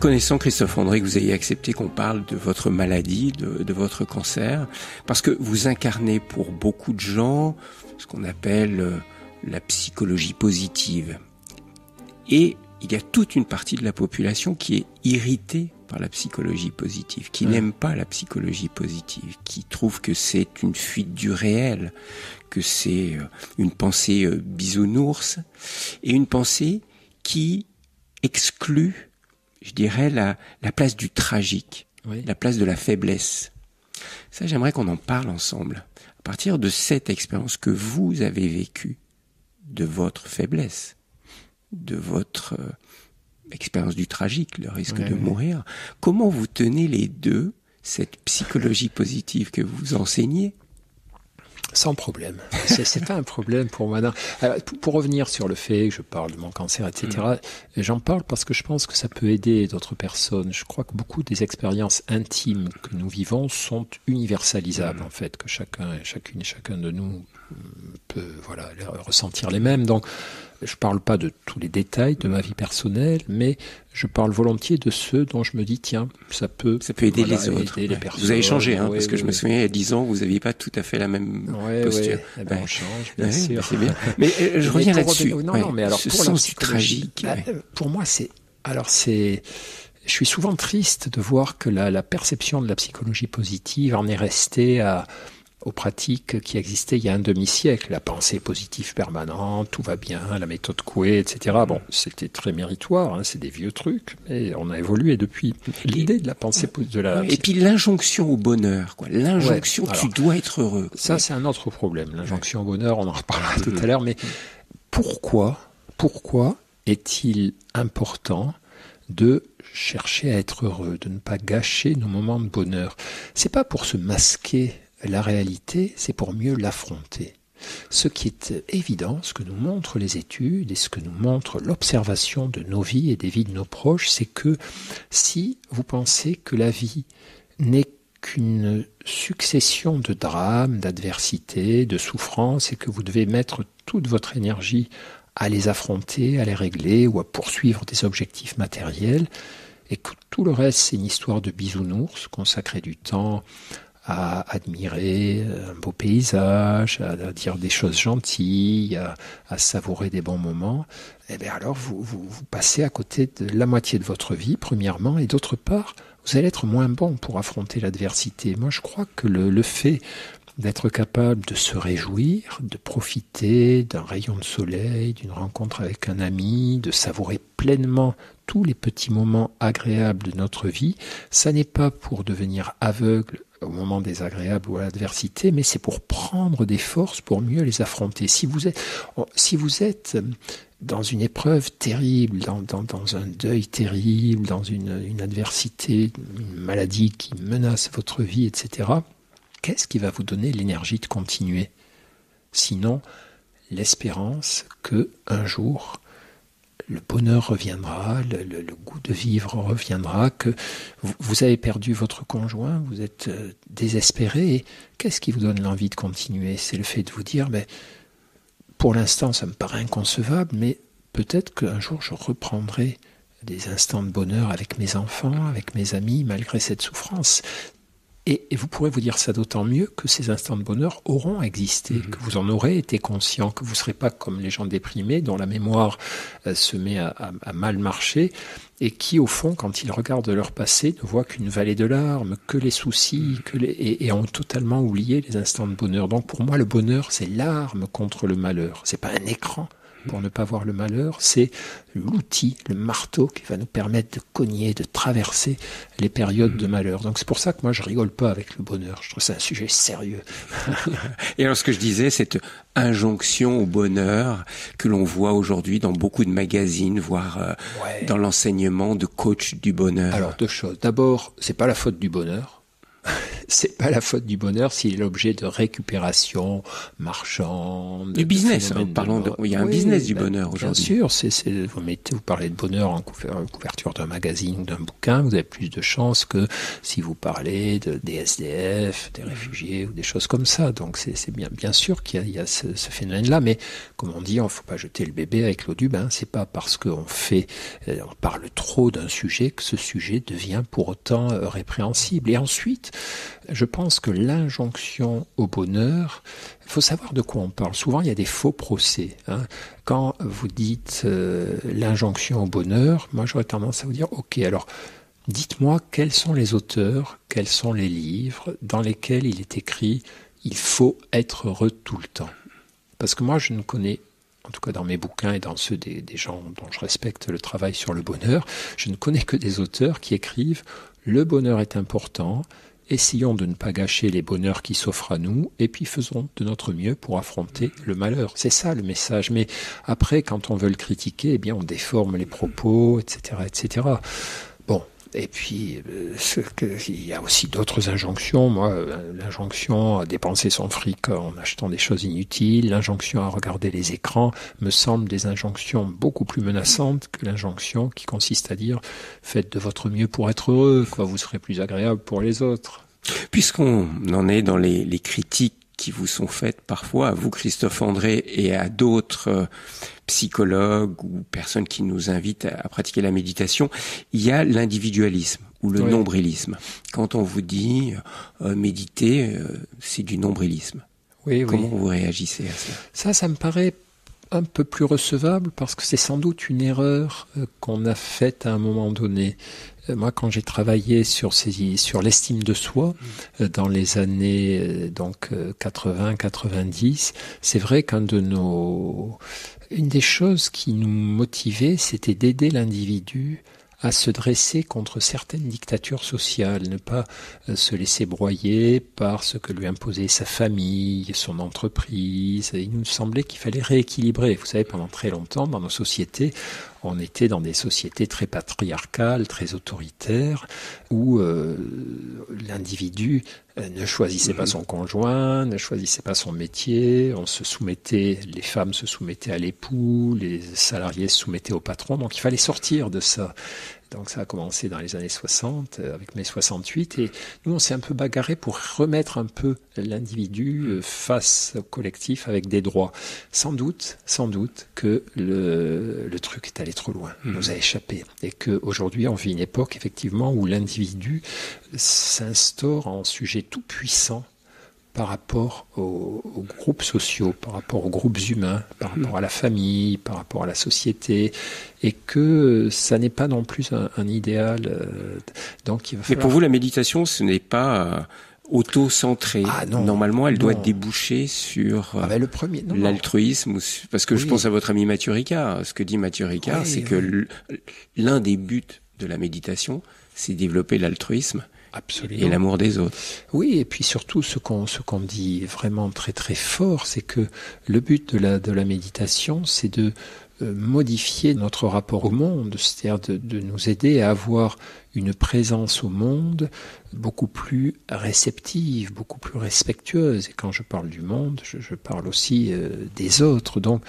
reconnaissant, Christophe André, que vous ayez accepté qu'on parle de votre maladie, de votre cancer, parce que vous incarnez pour beaucoup de gens ce qu'on appelle la psychologie positive. Et il y a toute une partie de la population qui est irritée par la psychologie positive, qui n'aime pas la psychologie positive, qui trouve que c'est une fuite du réel, que c'est une pensée bisounours, et une pensée qui exclut, je dirais, la place du tragique, la place de la faiblesse. Ça, j'aimerais qu'on en parle ensemble. À partir de cette expérience que vous avez vécue, de votre faiblesse, de votre expérience du tragique, le risque de mourir, comment vous tenez les deux, cette psychologie positive que vous enseignez? Sans problème. C'est pas un problème pour moi. Alors, pour revenir sur le fait que je parle de mon cancer, etc., j'en parle parce que je pense que ça peut aider d'autres personnes. Je crois que beaucoup des expériences intimes que nous vivons sont universalisables, en fait, que chacune et chacun de nous peut ressentir les mêmes. Donc, je parle pas de tous les détails de ma vie personnelle, mais je parle volontiers de ceux dont je me dis, tiens, ça peut aider les autres. Aider les personnes. Vous avez changé, parce que je me souviens, il y a 10 ans, vous n'aviez pas tout à fait la même posture. On change, bien sûr. C'est bien. Mais je reviens là-dessus. Non, mais alors, ce pour sens tragique. Pour moi, je suis souvent triste de voir que la perception de la psychologie positive en est restée aux pratiques qui existaient il y a un demi-siècle. La pensée positive permanente, tout va bien, la méthode Coué, etc. Bon, c'était très méritoire, c'est des vieux trucs, mais on a évolué depuis. L'idée de la pensée Et puis l'injonction au bonheur, quoi. L'injonction, tu dois être heureux. Ça, c'est un autre problème. L'injonction au bonheur, on en reparlera tout à l'heure, mais pourquoi est-il important de chercher à être heureux, de ne pas gâcher nos moments de bonheur? C'est pas pour se masquer la réalité, c'est pour mieux l'affronter. Ce qui est évident, ce que nous montrent les études et ce que nous montre l'observation de nos vies et des vies de nos proches, c'est que si vous pensez que la vie n'est qu'une succession de drames, d'adversités, de souffrances et que vous devez mettre toute votre énergie à les affronter, à les régler ou à poursuivre des objectifs matériels et que tout le reste c'est une histoire de bisounours, consacrer du temps à admirer un beau paysage, à dire des choses gentilles, à savourer des bons moments, eh bien alors vous passez à côté de la moitié de votre vie, premièrement, et d'autre part, vous allez être moins bon pour affronter l'adversité. Moi, je crois que le fait d'être capable de se réjouir, de profiter d'un rayon de soleil, d'une rencontre avec un ami, de savourer pleinement tous les petits moments agréables de notre vie, ça n'est pas pour devenir aveugle au moment désagréable ou à l'adversité, mais c'est pour prendre des forces pour mieux les affronter. Si vous êtes dans une épreuve terrible, dans un deuil terrible, dans une adversité, une maladie qui menace votre vie, etc., qu'est-ce qui va vous donner l'énergie de continuer? Sinon, l'espérance que un jour, le bonheur reviendra, le goût de vivre reviendra, que vous avez perdu votre conjoint, vous êtes désespéré, et qu'est-ce qui vous donne l'envie de continuer? C'est le fait de vous dire, pour l'instant ça me paraît inconcevable, mais peut-être qu'un jour je reprendrai des instants de bonheur avec mes enfants, avec mes amis, malgré cette souffrance. Et vous pourrez vous dire ça d'autant mieux que ces instants de bonheur auront existé, que vous en aurez été conscient, que vous ne serez pas comme les gens déprimés dont la mémoire se met à mal marcher et qui, au fond, quand ils regardent leur passé, ne voient qu'une vallée de larmes, que les soucis, et ont totalement oublié les instants de bonheur. Donc pour moi, le bonheur, c'est l'arme contre le malheur. C'est pas un écran pour ne pas voir le malheur, c'est l'outil, le marteau qui va nous permettre de cogner, de traverser les périodes de malheur. Donc c'est pour ça que moi je rigole pas avec le bonheur, je trouve ça un sujet sérieux. Et alors ce que je disais, cette injonction au bonheur que l'on voit aujourd'hui dans beaucoup de magazines, voire dans l'enseignement de coach du bonheur. Alors deux choses. D'abord, c'est pas la faute du bonheur. c'est pas la faute du bonheur s'il est l'objet de récupération marchande. Du business, il y a un business du bonheur aujourd'hui. Bien sûr, vous parlez de bonheur en couverture d'un magazine ou d'un bouquin, vous avez plus de chances que si vous parlez des SDF, des réfugiés ou des choses comme ça. Donc c'est bien sûr qu'il y a ce phénomène-là, mais comme on dit, il ne faut pas jeter le bébé avec l'eau du bain. C'est pas parce qu'on parle trop d'un sujet que ce sujet devient pour autant répréhensible. Et ensuite, je pense que l'injonction au bonheur, il faut savoir de quoi on parle. Souvent, il y a des faux procès. Quand vous dites l'injonction au bonheur, moi j'aurais tendance à vous dire, ok, alors dites-moi quels sont les auteurs, quels sont les livres dans lesquels il est écrit « il faut être heureux tout le temps ». Parce que moi, je ne connais, en tout cas dans mes bouquins et dans ceux des gens dont je respecte le travail sur le bonheur, je ne connais que des auteurs qui écrivent « le bonheur est important ». Essayons de ne pas gâcher les bonheurs qui s'offrent à nous et puis faisons de notre mieux pour affronter le malheur. C'est ça le message. Mais après, quand on veut le critiquer, eh bien, on déforme les propos, etc., etc. Bon. Et puis, il y a aussi d'autres injonctions. Moi, l'injonction à dépenser son fric en achetant des choses inutiles, l'injonction à regarder les écrans, me semblent des injonctions beaucoup plus menaçantes que l'injonction qui consiste à dire « faites de votre mieux pour être heureux, vous serez plus agréable pour les autres ». Puisqu'on en est dans les critiques qui vous sont faites parfois, à vous Christophe André et à d'autres psychologues ou personnes qui nous invitent à pratiquer la méditation, il y a l'individualisme ou le nombrilisme. Quand on vous dit méditer, c'est du nombrilisme. Comment vous réagissez à ça ? Ça me paraît un peu plus recevable parce que c'est sans doute une erreur qu'on a faite à un moment donné. Moi, quand j'ai travaillé sur l'estime de soi dans les années 80-90, c'est vrai une des choses qui nous motivait, c'était d'aider l'individu à se dresser contre certaines dictatures sociales, ne pas se laisser broyer par ce que lui imposait sa famille, son entreprise. Il nous semblait qu'il fallait rééquilibrer. Vous savez, pendant très longtemps, dans nos sociétés, on était dans des sociétés très patriarcales, très autoritaires, où l'individu ne choisissait pas son conjoint, ne choisissait pas son métier, les femmes se soumettaient à l'époux, les salariés se soumettaient au patron, donc il fallait sortir de ça. Donc ça a commencé dans les années 60, avec mai 68, et nous on s'est un peu bagarré pour remettre un peu l'individu face au collectif avec des droits. Sans doute que le truc est allé trop loin, nous a échappé, et qu'aujourd'hui on vit une époque effectivement où l'individu s'instaure en sujet tout puissant par rapport aux groupes sociaux, par rapport aux groupes humains, par rapport à la famille, par rapport à la société, et que ça n'est pas non plus un idéal. Donc il va falloir... Mais pour vous, la méditation, ce n'est pas auto-centrée. Normalement, elle doit déboucher sur l'altruisme, parce que je pense à votre ami Mathieu Ricard. Ce que dit Mathieu Ricard, c'est que l'un des buts de la méditation, c'est développer l'altruisme. Absolument. Et l'amour des autres. Oui, et puis surtout, ce qu'on dit vraiment très très fort, c'est que le but de la méditation, c'est de modifier notre rapport au monde, c'est-à-dire de nous aider à avoir une présence au monde beaucoup plus réceptive, beaucoup plus respectueuse. Et quand je parle du monde, je parle aussi des autres. Donc,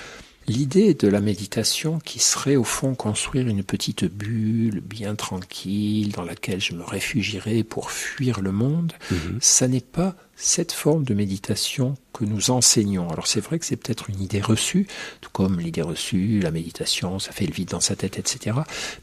l'idée de la méditation qui serait au fond construire une petite bulle bien tranquille dans laquelle je me réfugierais pour fuir le monde, ça n'est pas cette forme de méditation que nous enseignons. Alors c'est vrai que c'est peut-être une idée reçue, tout comme l'idée reçue, la méditation, ça fait le vide dans sa tête, etc.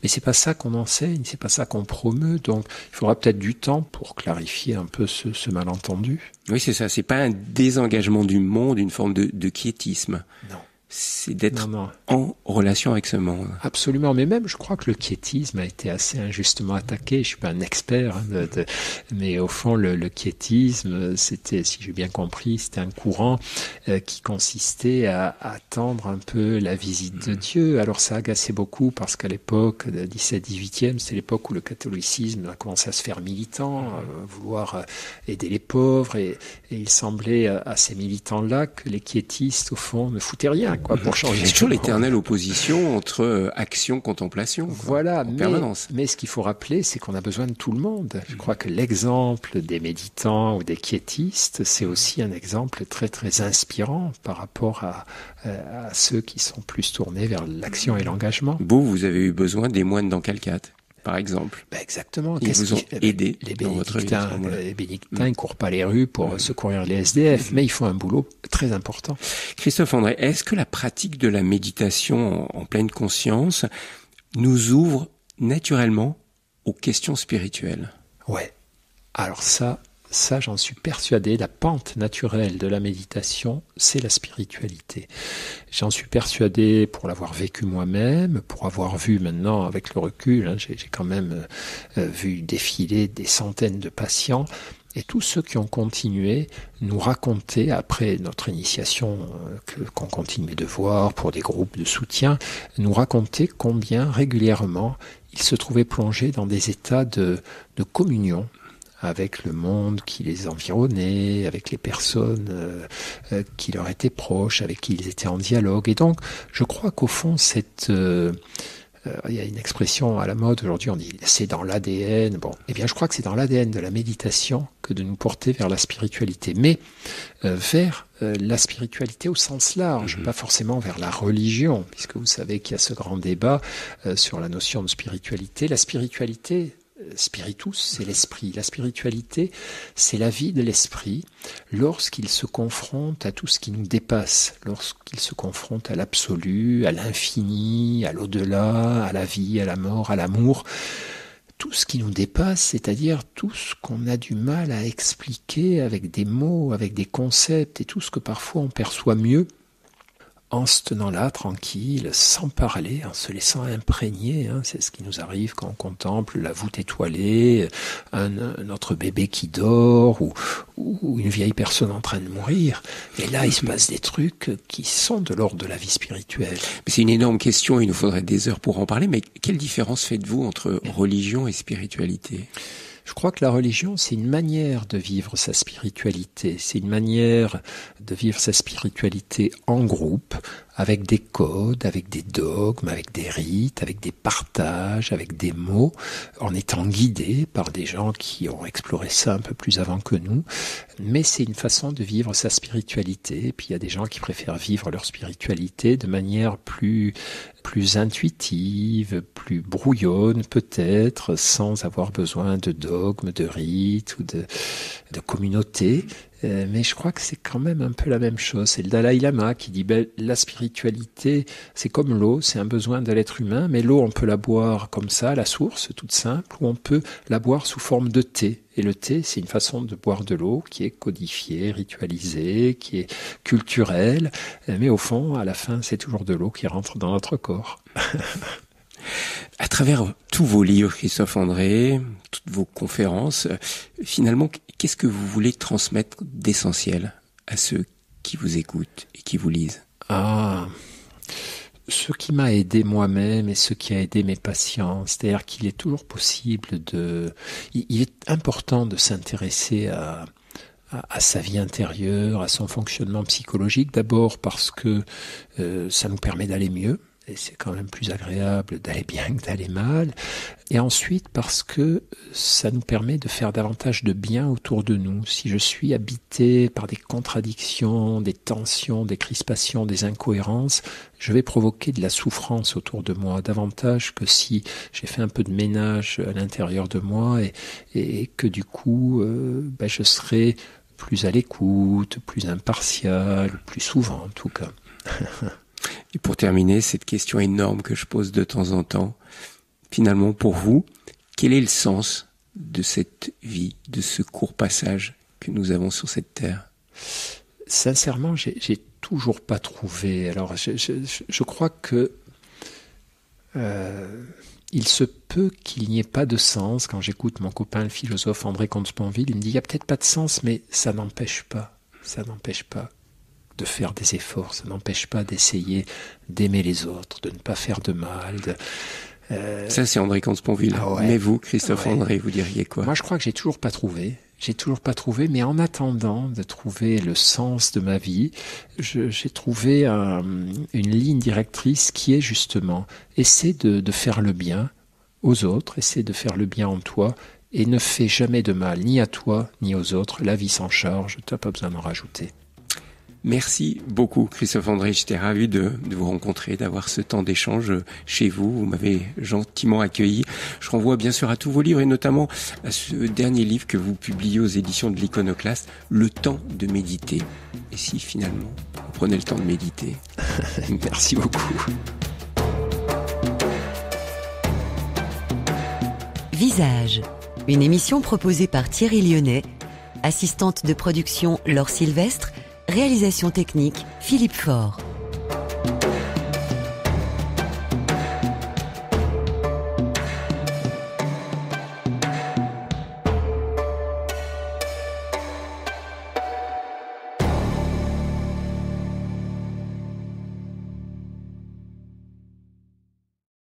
Mais c'est pas ça qu'on enseigne, c'est pas ça qu'on promeut, donc il faudra peut-être du temps pour clarifier un peu ce malentendu. Oui, c'est ça, c'est pas un désengagement du monde, une forme de quiétisme. Non. C'est d'être en relation avec ce monde. Absolument, mais même je crois que le quiétisme a été assez injustement attaqué. Je suis pas un expert, mais au fond le quiétisme, c'était, si j'ai bien compris, c'était un courant qui consistait à attendre un peu la visite de Dieu. Alors ça agaçait beaucoup parce qu'à l'époque, 17-18e, c'est l'époque où le catholicisme a commencé à se faire militant, à vouloir aider les pauvres, et il semblait à ces militants-là que les quiétistes, au fond, ne foutaient rien. rien, quoi, pour changer. C'est toujours l'éternelle opposition entre action-contemplation. Voilà, en permanence. Mais ce qu'il faut rappeler, c'est qu'on a besoin de tout le monde. Je crois que l'exemple des méditants ou des quiétistes, c'est aussi un exemple très très inspirant par rapport à ceux qui sont plus tournés vers l'action et l'engagement. Vous avez eu besoin des moines d'Ancalcate, par exemple. Exactement. Ils vous ont aidé dans votre vie. Les bénédictins, ils ne courent pas les rues pour secourir les SDF, mais ils font un boulot très important. Christophe André, est-ce que la pratique de la méditation en pleine conscience nous ouvre naturellement aux questions spirituelles? Ouais. Alors ça, j'en suis persuadé, la pente naturelle de la méditation, c'est la spiritualité. J'en suis persuadé pour l'avoir vécu moi-même, pour avoir vu maintenant avec le recul, j'ai quand même vu défiler des centaines de patients, et tous ceux qui ont continué nous racontaient, après notre initiation qu'on continuait de voir pour des groupes de soutien, nous racontaient combien régulièrement ils se trouvaient plongés dans des états de communion avec le monde qui les environnait, avec les personnes qui leur étaient proches, avec qui ils étaient en dialogue. Et donc, je crois qu'au fond, il y a une expression à la mode aujourd'hui, on dit c'est dans l'ADN. Bon, eh bien, je crois que c'est dans l'ADN de la méditation que de nous porter vers la spiritualité, mais vers la spiritualité au sens large, pas forcément vers la religion, puisque vous savez qu'il y a ce grand débat sur la notion de spiritualité. La spiritualité, spiritus, c'est l'esprit. La spiritualité, c'est la vie de l'esprit lorsqu'il se confronte à tout ce qui nous dépasse, lorsqu'il se confronte à l'absolu, à l'infini, à l'au-delà, à la vie, à la mort, à l'amour. Tout ce qui nous dépasse, c'est-à-dire tout ce qu'on a du mal à expliquer avec des mots, avec des concepts, et tout ce que parfois on perçoit mieux en se tenant là, tranquille, sans parler, en se laissant imprégner. C'est ce qui nous arrive quand on contemple la voûte étoilée, notre bébé qui dort, ou une vieille personne en train de mourir. Et là, il se passe des trucs qui sont de l'ordre de la vie spirituelle. Mais c'est une énorme question, il nous faudrait des heures pour en parler, mais quelle différence faites-vous entre religion et spiritualité ? Je crois que la religion, c'est une manière de vivre sa spiritualité. C'est une manière de vivre sa spiritualité en groupe, avec des codes, avec des dogmes, avec des rites, avec des partages, avec des mots, en étant guidé par des gens qui ont exploré ça un peu plus avant que nous. Mais c'est une façon de vivre sa spiritualité. Et puis il y a des gens qui préfèrent vivre leur spiritualité de manière plus intuitive, plus brouillonne peut-être, sans avoir besoin de dogmes, de rites ou de communautés. Mais je crois que c'est quand même un peu la même chose. C'est le Dalai Lama qui dit la spiritualité, c'est comme l'eau, c'est un besoin de l'être humain, mais l'eau, on peut la boire comme ça, à la source, toute simple, ou on peut la boire sous forme de thé. Et le thé, c'est une façon de boire de l'eau qui est codifiée, ritualisée, qui est culturelle, mais au fond, à la fin, c'est toujours de l'eau qui rentre dans notre corps. À travers tous vos livres, Christophe André, toutes vos conférences, finalement, qu'est-ce que vous voulez transmettre d'essentiel à ceux qui vous écoutent et qui vous lisent ? Ce qui m'a aidé moi-même et ce qui a aidé mes patients, c'est-à-dire qu'il est toujours possible il est important de s'intéresser à sa vie intérieure, à son fonctionnement psychologique, d'abord parce que ça nous permet d'aller mieux. Et c'est quand même plus agréable d'aller bien que d'aller mal. Et ensuite, parce que ça nous permet de faire davantage de bien autour de nous. Si je suis habité par des contradictions, des tensions, des crispations, des incohérences, je vais provoquer de la souffrance autour de moi, davantage que si j'ai fait un peu de ménage à l'intérieur de moi et que du coup, je serai plus à l'écoute, plus impartial, plus souvent en tout cas. Et pour terminer, cette question énorme que je pose de temps en temps, finalement pour vous, quel est le sens de cette vie, de ce court passage que nous avons sur cette terre ? Sincèrement, j'ai toujours pas trouvé. Alors, je crois que il se peut qu'il n'y ait pas de sens. Quand j'écoute mon copain le philosophe André Comte-Sponville, il me dit il y a peut-être pas de sens, mais ça n'empêche pas de faire des efforts, ça n'empêche pas d'essayer d'aimer les autres, de ne pas faire de mal, Ça, c'est André Comte-Sponville. Ah ouais. Mais vous, Christophe Ouais. André, vous diriez quoi? Moi, je crois que j'ai toujours pas trouvé, mais en attendant de trouver le sens de ma vie, j'ai trouvé une ligne directrice qui est justement, essaie de faire le bien aux autres, essaie de faire le bien en toi, et ne fais jamais de mal, ni à toi, ni aux autres. La vie s'en charge, tu n'as pas besoin d'en rajouter. Merci beaucoup, Christophe André. J'étais ravi de vous rencontrer, d'avoir ce temps d'échange chez vous. Vous m'avez gentiment accueilli. Je renvoie bien sûr à tous vos livres et notamment à ce dernier livre que vous publiez aux éditions de l'Iconoclaste, Le temps de méditer. Et si finalement, vous prenez le temps de méditer. Merci beaucoup. Visage, une émission proposée par Thierry Lyonnais, assistante de production Laure Sylvestre, réalisation technique Philippe Faure.